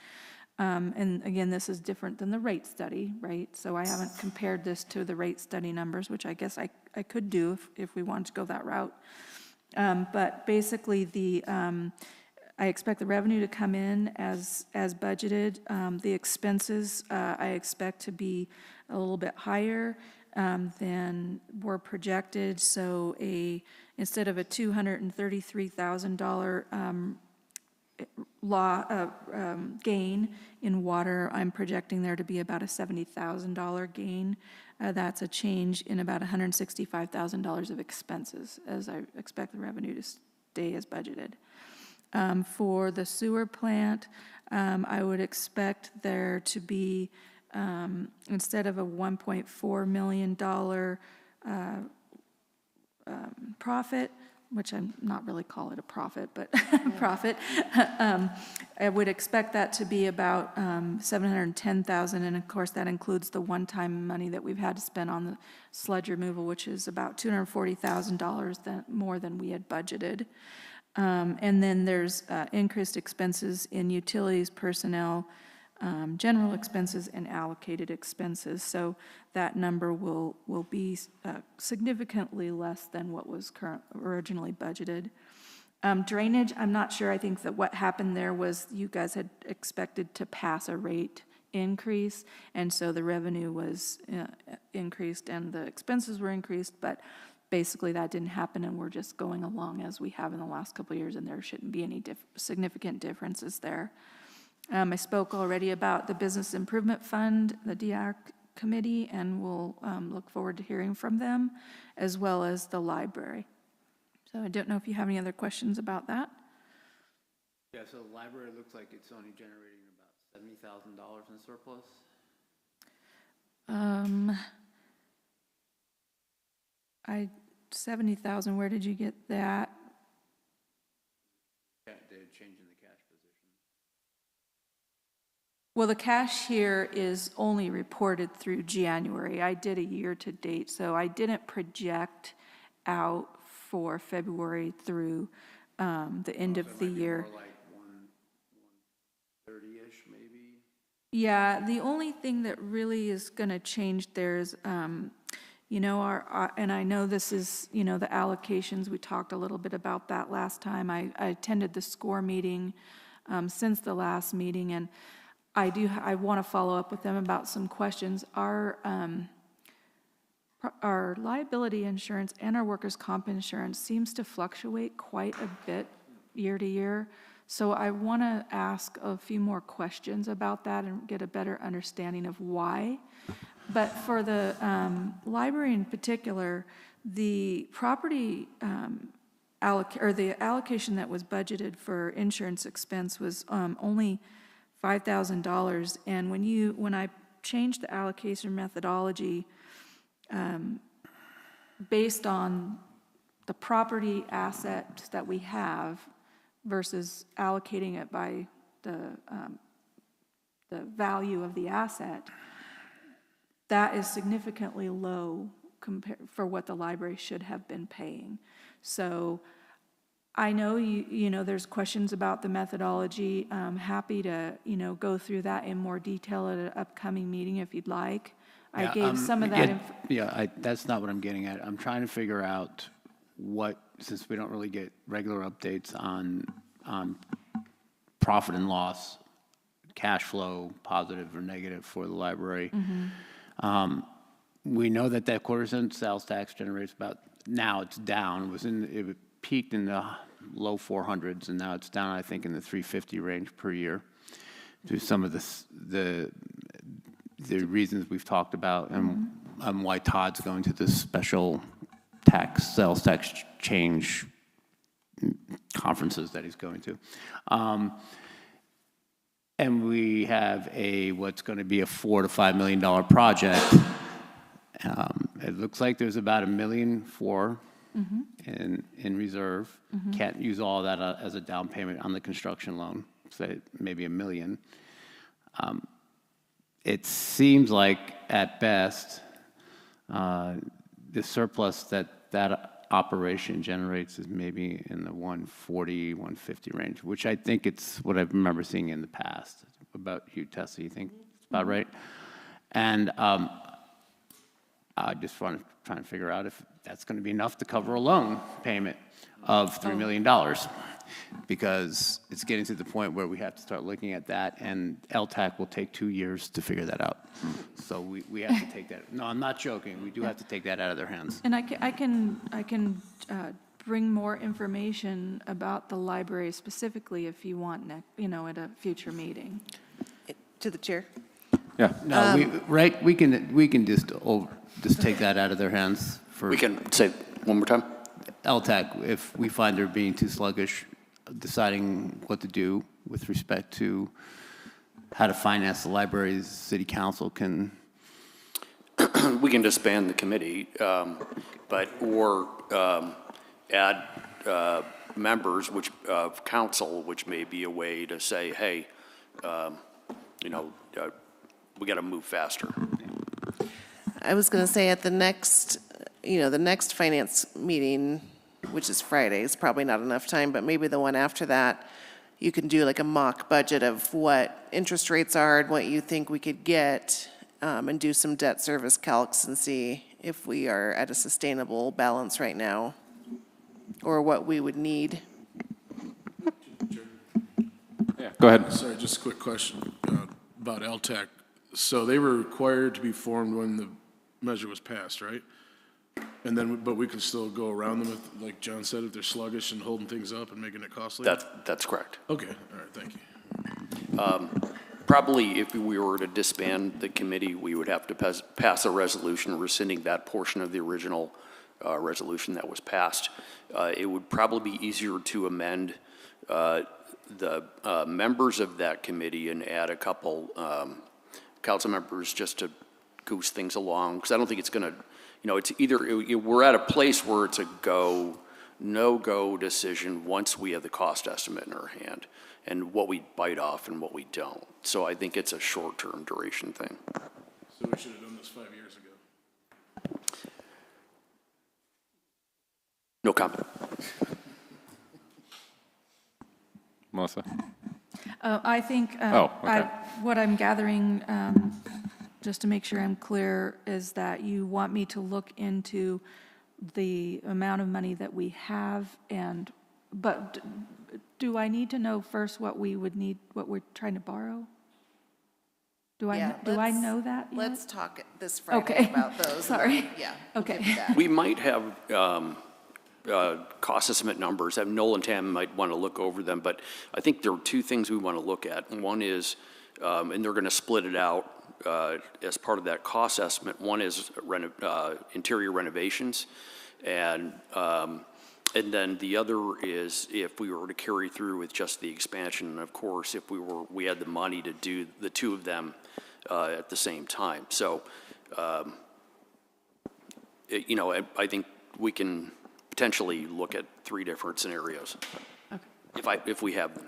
And again, this is different than the rate study, right? So I haven't compared this to the rate study numbers, which I guess I could do if we wanted to go that route. But basically, I expect the revenue to come in as budgeted. The expenses I expect to be a little bit higher than were projected. So instead of a $233,000 gain in water, I'm projecting there to be about a $70,000 gain. That's a change in about $165,000 of expenses, as I expect the revenue to stay as budgeted. For the sewer plant, I would expect there to be, instead of a $1.4 million profit, which I'm not really call it a profit, but profit. I would expect that to be about $710,000, and of course that includes the one-time money that we've had to spend on the sludge removal, which is about $240,000 more than we had budgeted. And then there's increased expenses in utilities, personnel, general expenses, and allocated expenses. So that number will be significantly less than what was originally budgeted. Drainage, I'm not sure. I think that what happened there was you guys had expected to pass a rate increase, and so the revenue was increased and the expenses were increased, but basically that didn't happen, and we're just going along as we have in the last couple of years, and there shouldn't be any significant differences there. I spoke already about the Business Improvement Fund, the DIAC committee, and we'll look forward to hearing from them, as well as the library. So I don't know if you have any other questions about that. Yeah, so the library looks like it's only generating about $70,000 in surplus. 70,000, where did you get that? Yeah, they're changing the cash position. Well, the cash here is only reported through January. I did a year-to-date, so I didn't project out for February through the end of the year. More like 130-ish maybe? Yeah, the only thing that really is going to change there is, you know, and I know this is, you know, the allocations, we talked a little bit about that last time. I attended the SCORE meeting since the last meeting, and I want to follow up with them about some questions. Our liability insurance and our workers' comp insurance seems to fluctuate quite a bit year to year. So I want to ask a few more questions about that and get a better understanding of why. But for the library in particular, the property the allocation that was budgeted for insurance expense was only $5,000. And when I changed the allocation methodology, based on the property asset that we have versus allocating it by the value of the asset, that is significantly low for what the library should have been paying. So I know you know there's questions about the methodology. I'm happy to go through that in more detail at an upcoming meeting if you'd like. I gave some of that. That's not what I'm getting at. I'm trying to figure out since we don't really get regular updates on profit and loss, cash flow, positive or negative for the library. Mm-hmm. We know that quarter-cent sales tax generates now it's down. It peaked in the low 400s, and now it's down, I think, in the 350 range per year to some of the reasons we've talked about, and why Todd's going to this special sales tax change conferences that he's going to. And we have what's going to be a $4 to $5 million project. It looks like there's about $1.4 million in reserve. Mm-hmm. Can't use all that as a down payment on the construction loan, so maybe $1 million. It seems like, at best, the surplus that operation generates is maybe in the 140, 150 range, which I think it's what I remember seeing in the past. About you, Tessa, you think it's about right? And I just want to try and figure out if that's going to be enough to cover a loan payment of $3 million, because it's getting to the point where we have to start looking at that, and LTAC will take 2 years to figure that out. So we have to take that. No, I'm not joking. We do have to take that out of their hands. And I can bring more information about the library specifically if you want, at a future meeting. To the chair. Yeah. No, we can just take that out of their hands. We can say one more time? LTAC, if we find they're being too sluggish, deciding what to do with respect to how to finance the libraries, city council can. We can disband the committee, or add members of council, which may be a way to say, hey, we got to move faster. I was going to say at the next finance meeting, which is Friday, is probably not enough time, but maybe the one after that, you can do like a mock budget of what interest rates are and what you think we could get, and do some debt service calcs and see if we are at a sustainable balance right now, or what we would need. Yeah, go ahead. Sorry, just a quick question about LTAC. So they were required to be formed when the measure was passed, right? And then, but we can still go around them, if, like John said, if they're sluggish and holding things up and making it costly? That's correct. Okay, all right, thank you. Probably if we were to disband the committee, we would have to pass a resolution rescinding that portion of the original resolution that was passed. It would probably be easier to amend the members of that committee and add a couple council members just to goose things along, because I don't think it's going to, it's either, we're at a place where it's a go, no-go decision once we have the cost estimate in our hand and what we bite off and what we don't. So I think it's a short-term duration thing. So we should have done this 5 years ago. No comment. Melissa? I think what I'm gathering, just to make sure I'm clear, is that you want me to look into the amount of money that we have, but do I need to know first what we would need, what we're trying to borrow? Do I know that yet? Let's talk this Friday about those. Sorry. Yeah. Okay. We might have cost estimate numbers that Noel and Tam might want to look over them, but I think there are two things we want to look at. One is, and they're going to split it out as part of that cost estimate. One is interior renovations, and then the other is if we were to carry through with just the expansion, and of course, if we had the money to do the two of them at the same time. So, I think we can potentially look at three different scenarios. Okay. If we have them.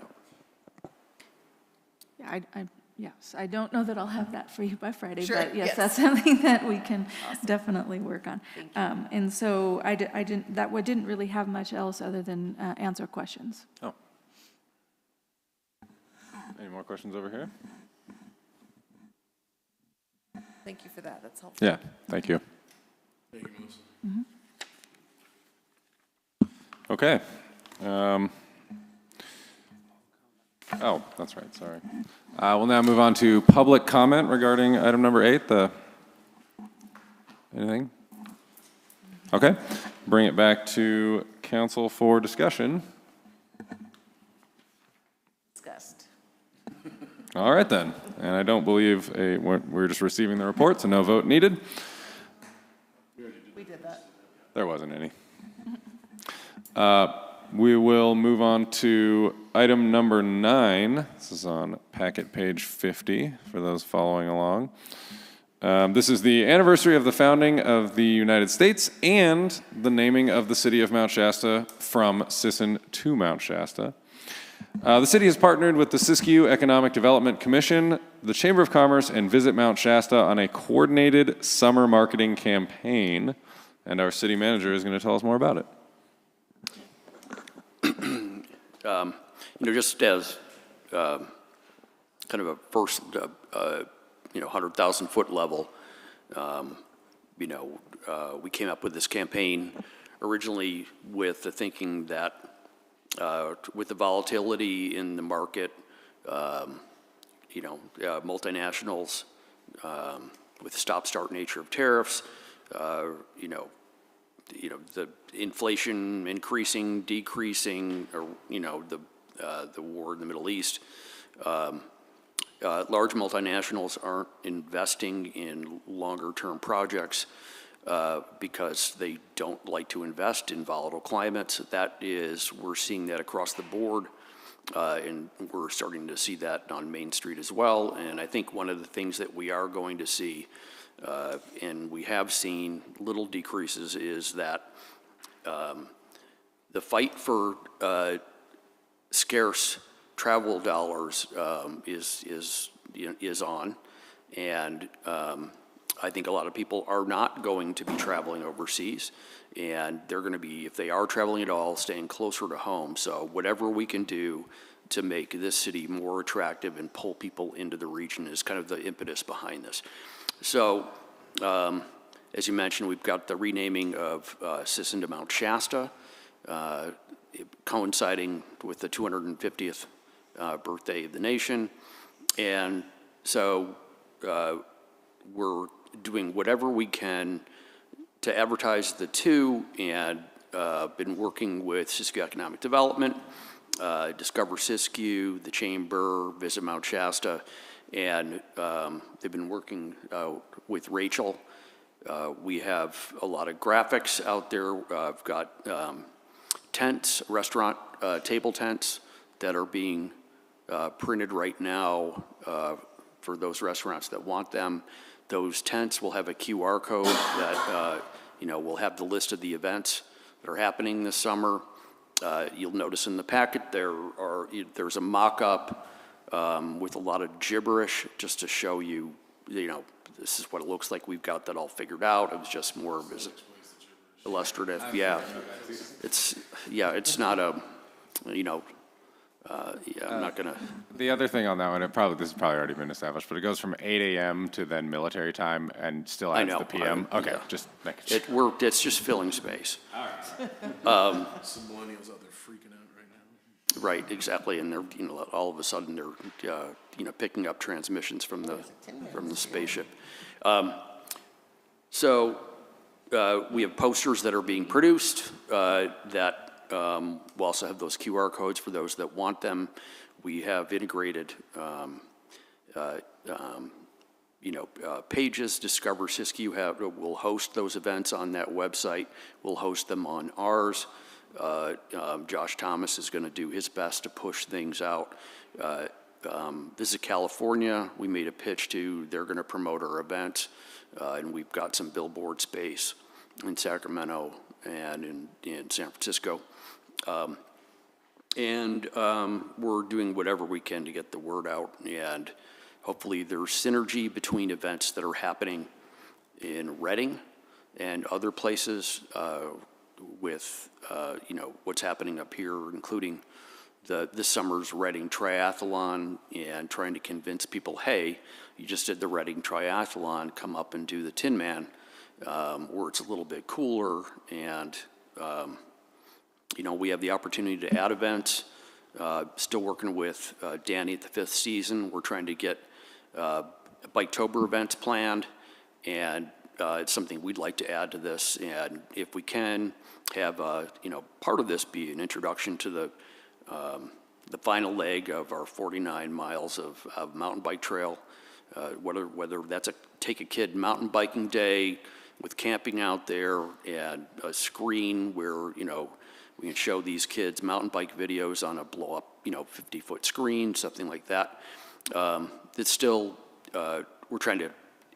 Yeah, yes, I don't know that I'll have that for you by Friday, Sure, but yes, yes. that's something that we can definitely work on. And so didn't really have much else other than answer questions. Oh. Any more questions over here? Thank you for that. That's helpful. Yeah, thank you. Thank you, Melissa. Mm-hmm. Okay. Oh, that's right, sorry. We'll now move on to public comment regarding item number 8, anything? Okay, bring it back to council for discussion. Discussed. All right then, and I don't believe we're just receiving the report, so no vote needed. We did that. There wasn't any. We will move on to item number 9. This is on packet page 50 for those following along. This is the anniversary of the founding of the United States and the naming of the city of Mount Shasta from Sisson to Mount Shasta. The city has partnered with the Siskiyou Economic Development Commission, the Chamber of Commerce, and Visit Mount Shasta on a coordinated summer marketing campaign, and our city manager is going to tell us more about it. Just as kind of a first, 100,000-foot level, we came up with this campaign originally with the thinking that with the volatility in the market, multinationals, with the stop-start nature of tariffs, the inflation increasing, decreasing, or, the war in the Middle East, large multinationals aren't investing in longer-term projects because they don't like to invest in volatile climates. We're seeing that across the board, and we're starting to see that on Main Street as well. And I think one of the things that we are going to see, and we have seen little decreases, is that the fight for scarce travel dollars is on, and I think a lot of people are not going to be traveling overseas, and they're going to be, if they are traveling at all, staying closer to home. So whatever we can do to make this city more attractive and pull people into the region is kind of the impetus behind this. So, as you mentioned, we've got the renaming of Sisson to Mount Shasta, coinciding with the 250th birthday of the nation. And so we're doing whatever we can to advertise the two, and been working with Siskiyou Economic Development, Discover Siskiyou, the Chamber, Visit Mount Shasta, and they've been working with Rachel. We have a lot of graphics out there. I've got tents, restaurant table tents that are being printed right now for those restaurants that want them. Those tents will have a QR code that will have the list of the events that are happening this summer. You'll notice in the packet there's a mock-up with a lot of gibberish just to show you, this is what it looks like. We've got that all figured out. It was just more illustrative. Yeah, it's not a, I'm not gonna. The other thing on that one, this has probably already been established, but it goes from 8 a.m. to then military time and still adds the PM. Okay, yeah. just making sure. It's just filling space. All right. Some millennials out there freaking out right now. Right, exactly, and they're, all of a sudden they're, picking up transmissions from the spaceship. So we have posters that are being produced that we'll also have those QR codes for those that want them. We have integrated, pages. Discover Siskiyou will host those events on that website. We'll host them on ours. Josh Thomas is going to do his best to push things out. Visit California, we made a pitch to. They're going to promote our event, and we've got some billboard space in Sacramento and in San Francisco. We're doing whatever we can to get the word out, and hopefully there's synergy between events that are happening in Reading and other places with what's happening up here, including this summer's Reading Triathlon, and trying to convince people, hey, you just did the Reading Triathlon, come up and do the Tin Man, where it's a little bit cooler, and we have the opportunity to add events. Still working with Danny at the 5th season. We're trying to get Biketober events planned, and it's something we'd like to add to this. And if we can have, part of this be an introduction to the final leg of our 49 miles of mountain bike trail, whether that's take a kid mountain biking day with camping out there and a screen where, we can show these kids mountain bike videos on a blow-up, 50-foot screen, something like that. It's still, we're trying to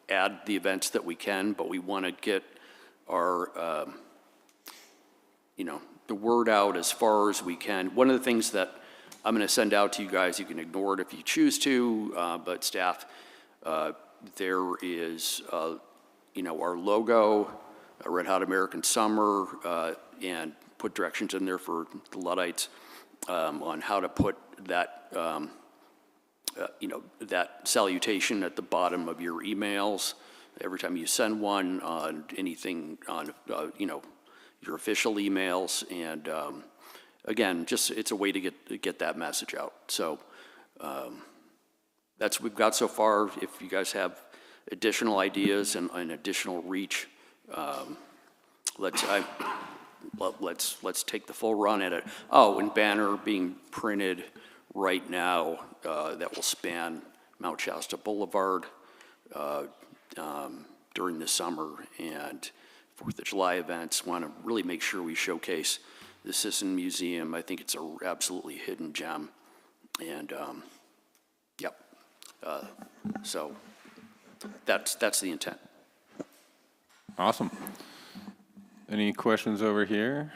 add the events that we can, but we want to get our, the word out as far as we can. One of the things that I'm going to send out to you guys, you can ignore it if you choose to, but staff, there is, our logo, Red Hot American Summer, and put directions in there for the Luddites on how to put that, that salutation at the bottom of your emails every time you send one, on anything on, your official emails. And again, just it's a way to get that message out. So that's what we've got so far. If you guys have additional ideas and additional reach, let's take the full run at it. Oh, and banner being printed right now that will span Mount Shasta Boulevard during the summer, and 4th of July events. Want to really make sure we showcase the Sisson Museum. I think it's a absolutely hidden gem, and so that's the intent. Awesome. Any questions over here?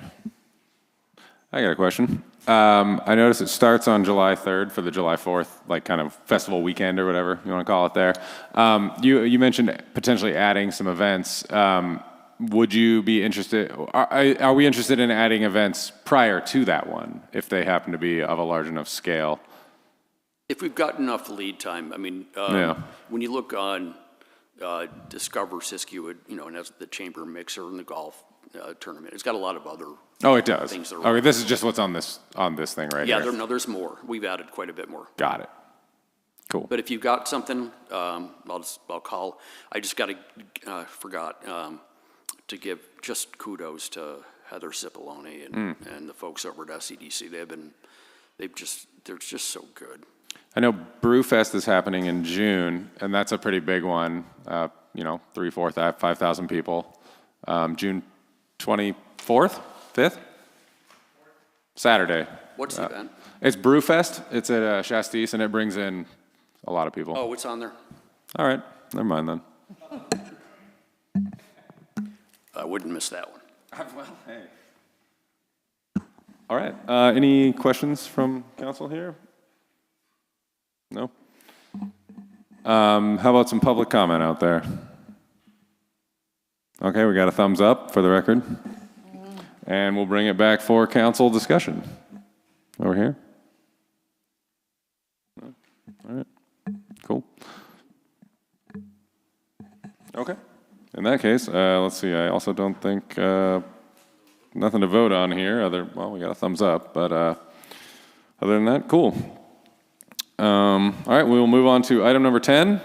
I got a question. I noticed it starts on July 3rd for the July 4th, like kind of festival weekend or whatever you want to call it there. You mentioned potentially adding some events. Would you be interested, are we interested in adding events prior to that one, if they happen to be of a large enough scale? If we've got enough lead time, I mean, Yeah. when you look on Discover Siskiyou, and that's the chamber mixer and the golf tournament, it's got a lot of other Oh, it does. things that are. Okay, this is just what's on this thing right Yeah, here. there's more. We've added quite a bit more. Got it. Cool. But if you've got something, I'll call. I just forgot to give just kudos to Heather Cipollone and the folks over at SCDC. They're just so good. I know Brewfest is happening in June, and that's a pretty big one. 3,000, 5,000 people. June 24th, 5th? Saturday. What's the event? It's Brewfest. It's at Shasta East, and it brings in a lot of people. Oh, what's on there? All right, never mind then. I wouldn't miss that one. Well, hey. All right. Any questions from council here? No? How about some public comment out there? Okay, we got a thumbs up for the record. And we'll bring it back for council discussion. Over here. No? All right. Cool. Okay. In that case, let's see. I also don't think nothing to vote on here. Well, we got a thumbs up, but other than that, cool. All right, we will move on to item number 10.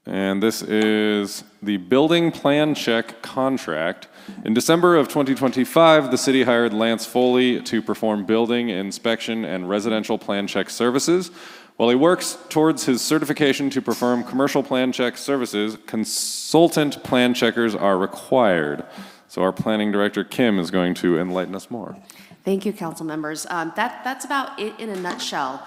And this is the building plan check contract. In December of 2025, the city hired Lance Foley to perform building inspection and residential plan check services. While he works towards his certification to perform commercial plan check services, consultant plan checkers are required. So our planning director, Kim, is going to enlighten us more. Thank you, council members. That's about it in a nutshell.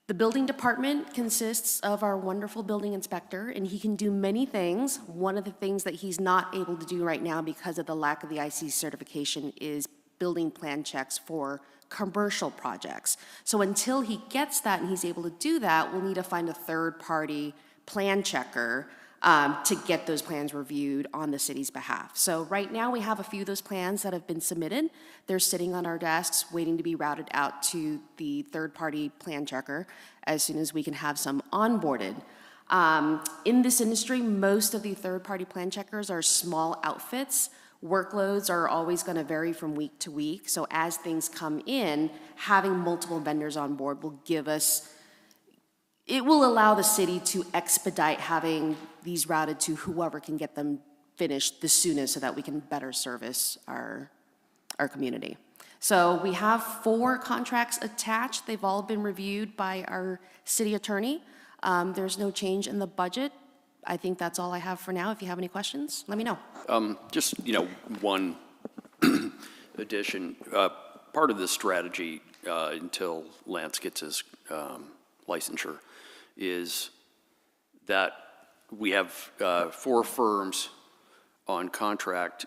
The building department consists of our wonderful building inspector, and he can do many things. One of the things that he's not able to do right now because of the lack of the IC certification is building plan checks for commercial projects. So until he gets that and he's able to do that, we'll need to find a third-party plan checker to get those plans reviewed on the city's behalf. So right now we have a few of those plans that have been submitted. They're sitting on our desks waiting to be routed out to the third-party plan checker as soon as we can have some onboarded. In this industry, most of the third-party plan checkers are small outfits. Workloads are always going to vary from week to week. So as things come in, having multiple vendors on board will give us, it will allow the city to expedite having these routed to whoever can get them finished the soonest so that we can better service our community. So we have 4 contracts attached. They've all been reviewed by our city attorney. There's no change in the budget. I think that's all I have for now. If you have any questions, let me know. Just, one addition. Part of this strategy until Lance gets his licensure is that we have 4 firms on contract,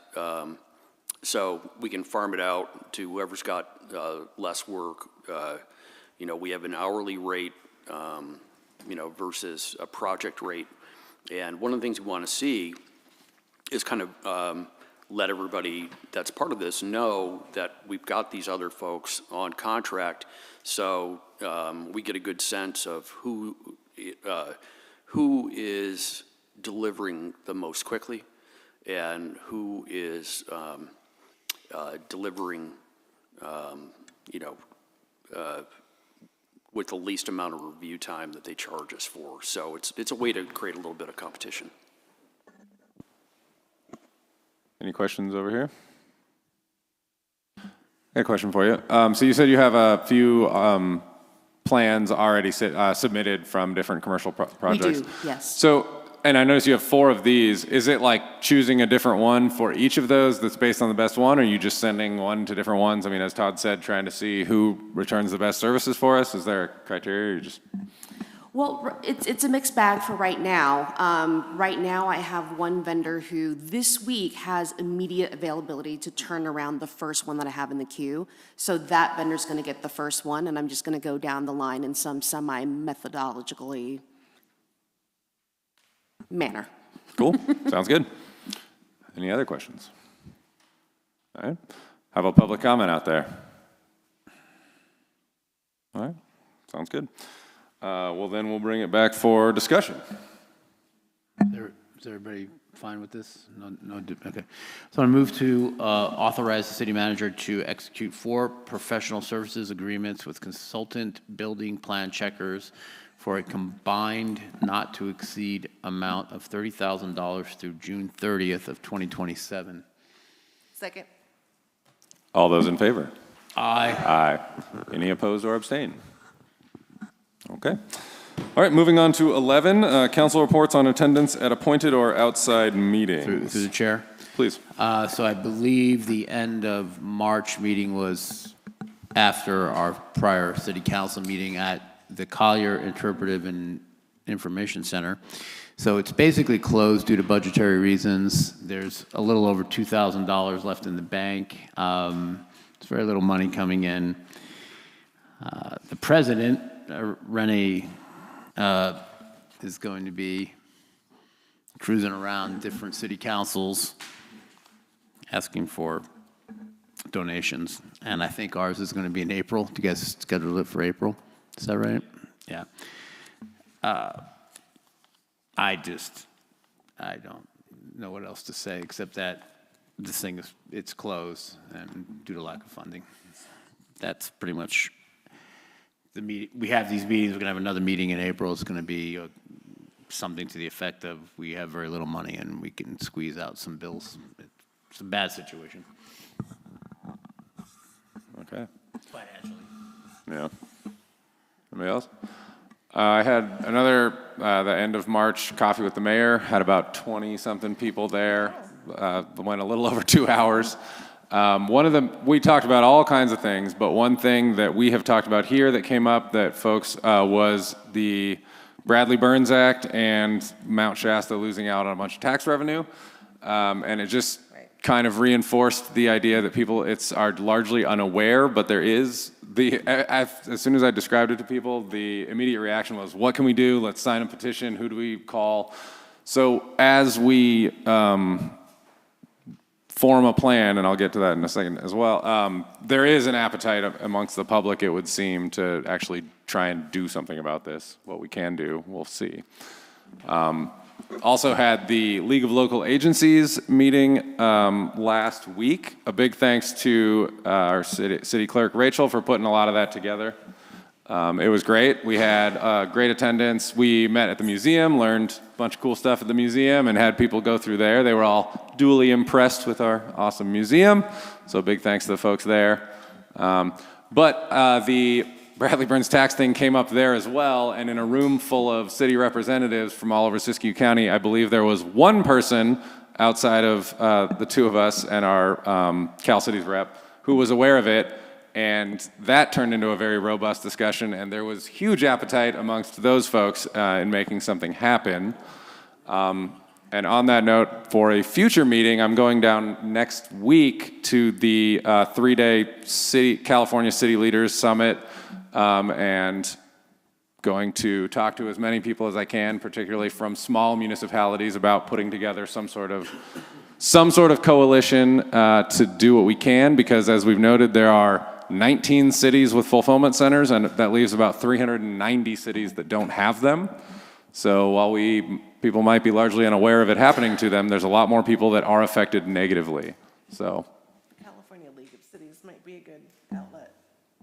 so we can farm it out to whoever's got less work. We have an hourly rate, versus a project rate. And one of the things we want to see is kind of let everybody that's part of this know that we've got these other folks on contract, so we get a good sense of who is delivering the most quickly and who is delivering, with the least amount of review time that they charge us for. So it's a way to create a little bit of competition. Any questions over here? I got a question for you. So you said you have a few plans already submitted from different commercial projects. We do, yes. So, and I noticed you have 4 of these. Is it like choosing a different one for each of those that's based on the best one, or are you just sending one to different ones? I mean, as Todd said, trying to see who returns the best services for us. Is there a criteria? Or you just... Well, it's a mixed bag for right now. Right now, I have one vendor who this week has immediate availability to turn around the first one that I have in the queue. So that vendor's going to get the first one, and I'm just going to go down the line in some semi-methodologically manner. Cool. Sounds good. Any other questions? All right. How about public comment out there? All right. Sounds good. Well, then we'll bring it back for discussion. Is everybody fine with this? No, okay. So I move to authorize the city manager to execute 4 professional services agreements with consultant building plan checkers for a combined not to exceed amount of $30,000 through June 30th of 2027. Second. All those in favor? Aye. Aye. Any opposed or abstain? Okay. All right, moving on to 11, council reports on attendance at appointed or outside meetings. Through the chair. Please. So I believe the end of March meeting was after our prior city council meeting at the Collier Interpretive and Information Center. So it's basically closed due to budgetary reasons. There's a little over $2,000 left in the bank. There's very little money coming in. The president, Renee, is going to be cruising around different city councils asking for donations. And I think ours is going to be in April. Do you guys schedule it for April? Is that right? Yeah. I don't know what else to say except that this thing it's closed and due to lack of funding. That's pretty much the meeting. We have these meetings. We're going to have another meeting in April. It's going to be something to the effect of we have very little money and we can squeeze out some bills. It's a bad situation. Okay. Financially. Yeah. Anybody else? I had another, the end of March, coffee with the mayor, had about 20-something people there, went a little over 2 hours. We talked about all kinds of things, but one thing that we have talked about here that came up that folks, was the Bradley Burns Act and Mount Shasta losing out on a bunch of tax revenue. And it just kind of reinforced the idea that people are largely unaware, but there is as soon as I described it to people, the immediate reaction was, what can we do? Let's sign a petition. Who do we call? So as we form a plan, and I'll get to that in a second as well, there is an appetite amongst the public, it would seem, to actually try and do something about this. What we can do, we'll see. Also had the League of Local Agencies meeting last week. A big thanks to our city clerk, Rachel, for putting a lot of that together. It was great. We had great attendance. We met at the museum, learned a bunch of cool stuff at the museum, and had people go through there. They were all duly impressed with our awesome museum, so big thanks to the folks there. But the Bradley Burns tax thing came up there as well, and in a room full of city representatives from all over Siskiyou County, I believe there was one person outside of the two of us and our Cal Cities rep who was aware of it, and that turned into a very robust discussion, and there was huge appetite amongst those folks in making something happen. And on that note, for a future meeting, I'm going down next week to the 3-day California City Leaders Summit, and going to talk to as many people as I can, particularly from small municipalities, about putting together some sort of coalition to do what we can, because as we've noted, there are 19 cities with fulfillment centers, and that leaves about 390 cities that don't have them. So while people might be largely unaware of it happening to them, there's a lot more people that are affected negatively. So California League of Cities might be a good outlet.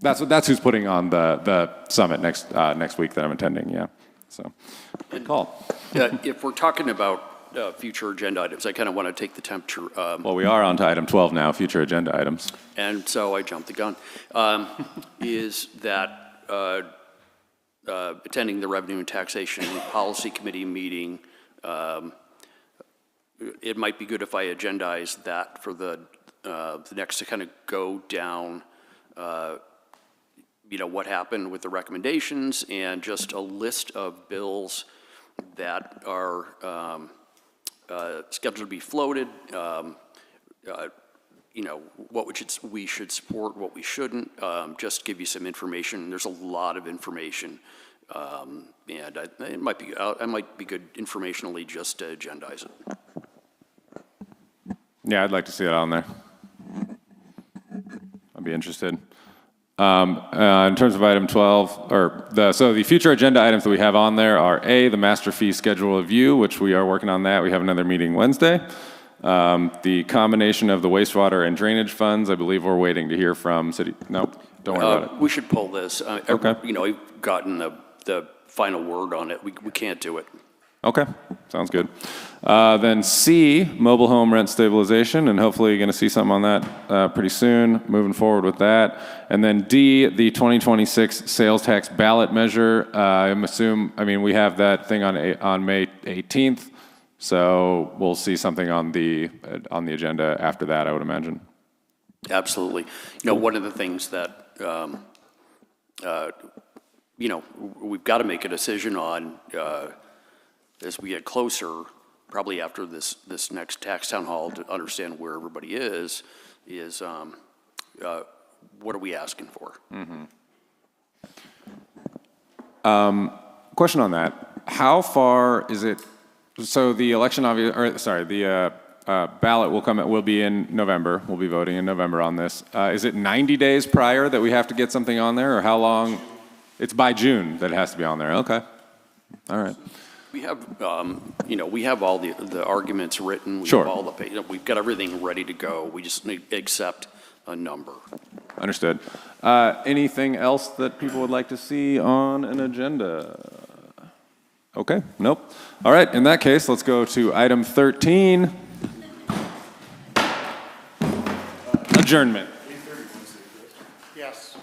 that's who's putting on the summit next week that I'm attending. Yeah. So good call. If we're talking about future agenda items, I kind of want to take the temperature. Well, we are on to item 12 now, future agenda items. And so I jumped the gun. Is that attending the Revenue and Taxation Policy Committee meeting, it might be good if I agendize that for the next to kind of go down what happened with the recommendations and just a list of bills that are scheduled to be floated, what we should support, what we shouldn't, just give you some information. There's a lot of information, and it might be good informationally just to agendize it. Yeah, I'd like to see that on there. I'd be interested. In terms of item 12, so the future agenda items that we have on there are A, the master fee schedule review, which we are working on that. We have another meeting Wednesday. The combination of the wastewater and drainage funds, I believe we're waiting to hear from city. No, don't worry about it. We should pull this. Okay. We've gotten the final word on it. We can't do it. Okay, sounds good. Then C, mobile home rent stabilization, and hopefully you're going to see something on that pretty soon, moving forward with that. And then D, the 2026 sales tax ballot measure. We have that thing on May 18th, so we'll see something on the agenda after that, I would imagine. Absolutely. One of the things that, we've got to make a decision on as we get closer, probably after this next tax town hall, to understand where everybody is what are we asking for? Question on that. How far is it? So the election, the ballot will be in November. We'll be voting in November on this. Is it 90 days prior that we have to get something on there, or how long? It's by June that it has to be on there. Okay. All right. We have, we have all the arguments written. We Sure. have all we've got everything ready to go. We just need to accept a number. Understood. Anything else that people would like to see on an agenda? Okay, nope. All right, in that case, let's go to item 13. Adjournment. Yes.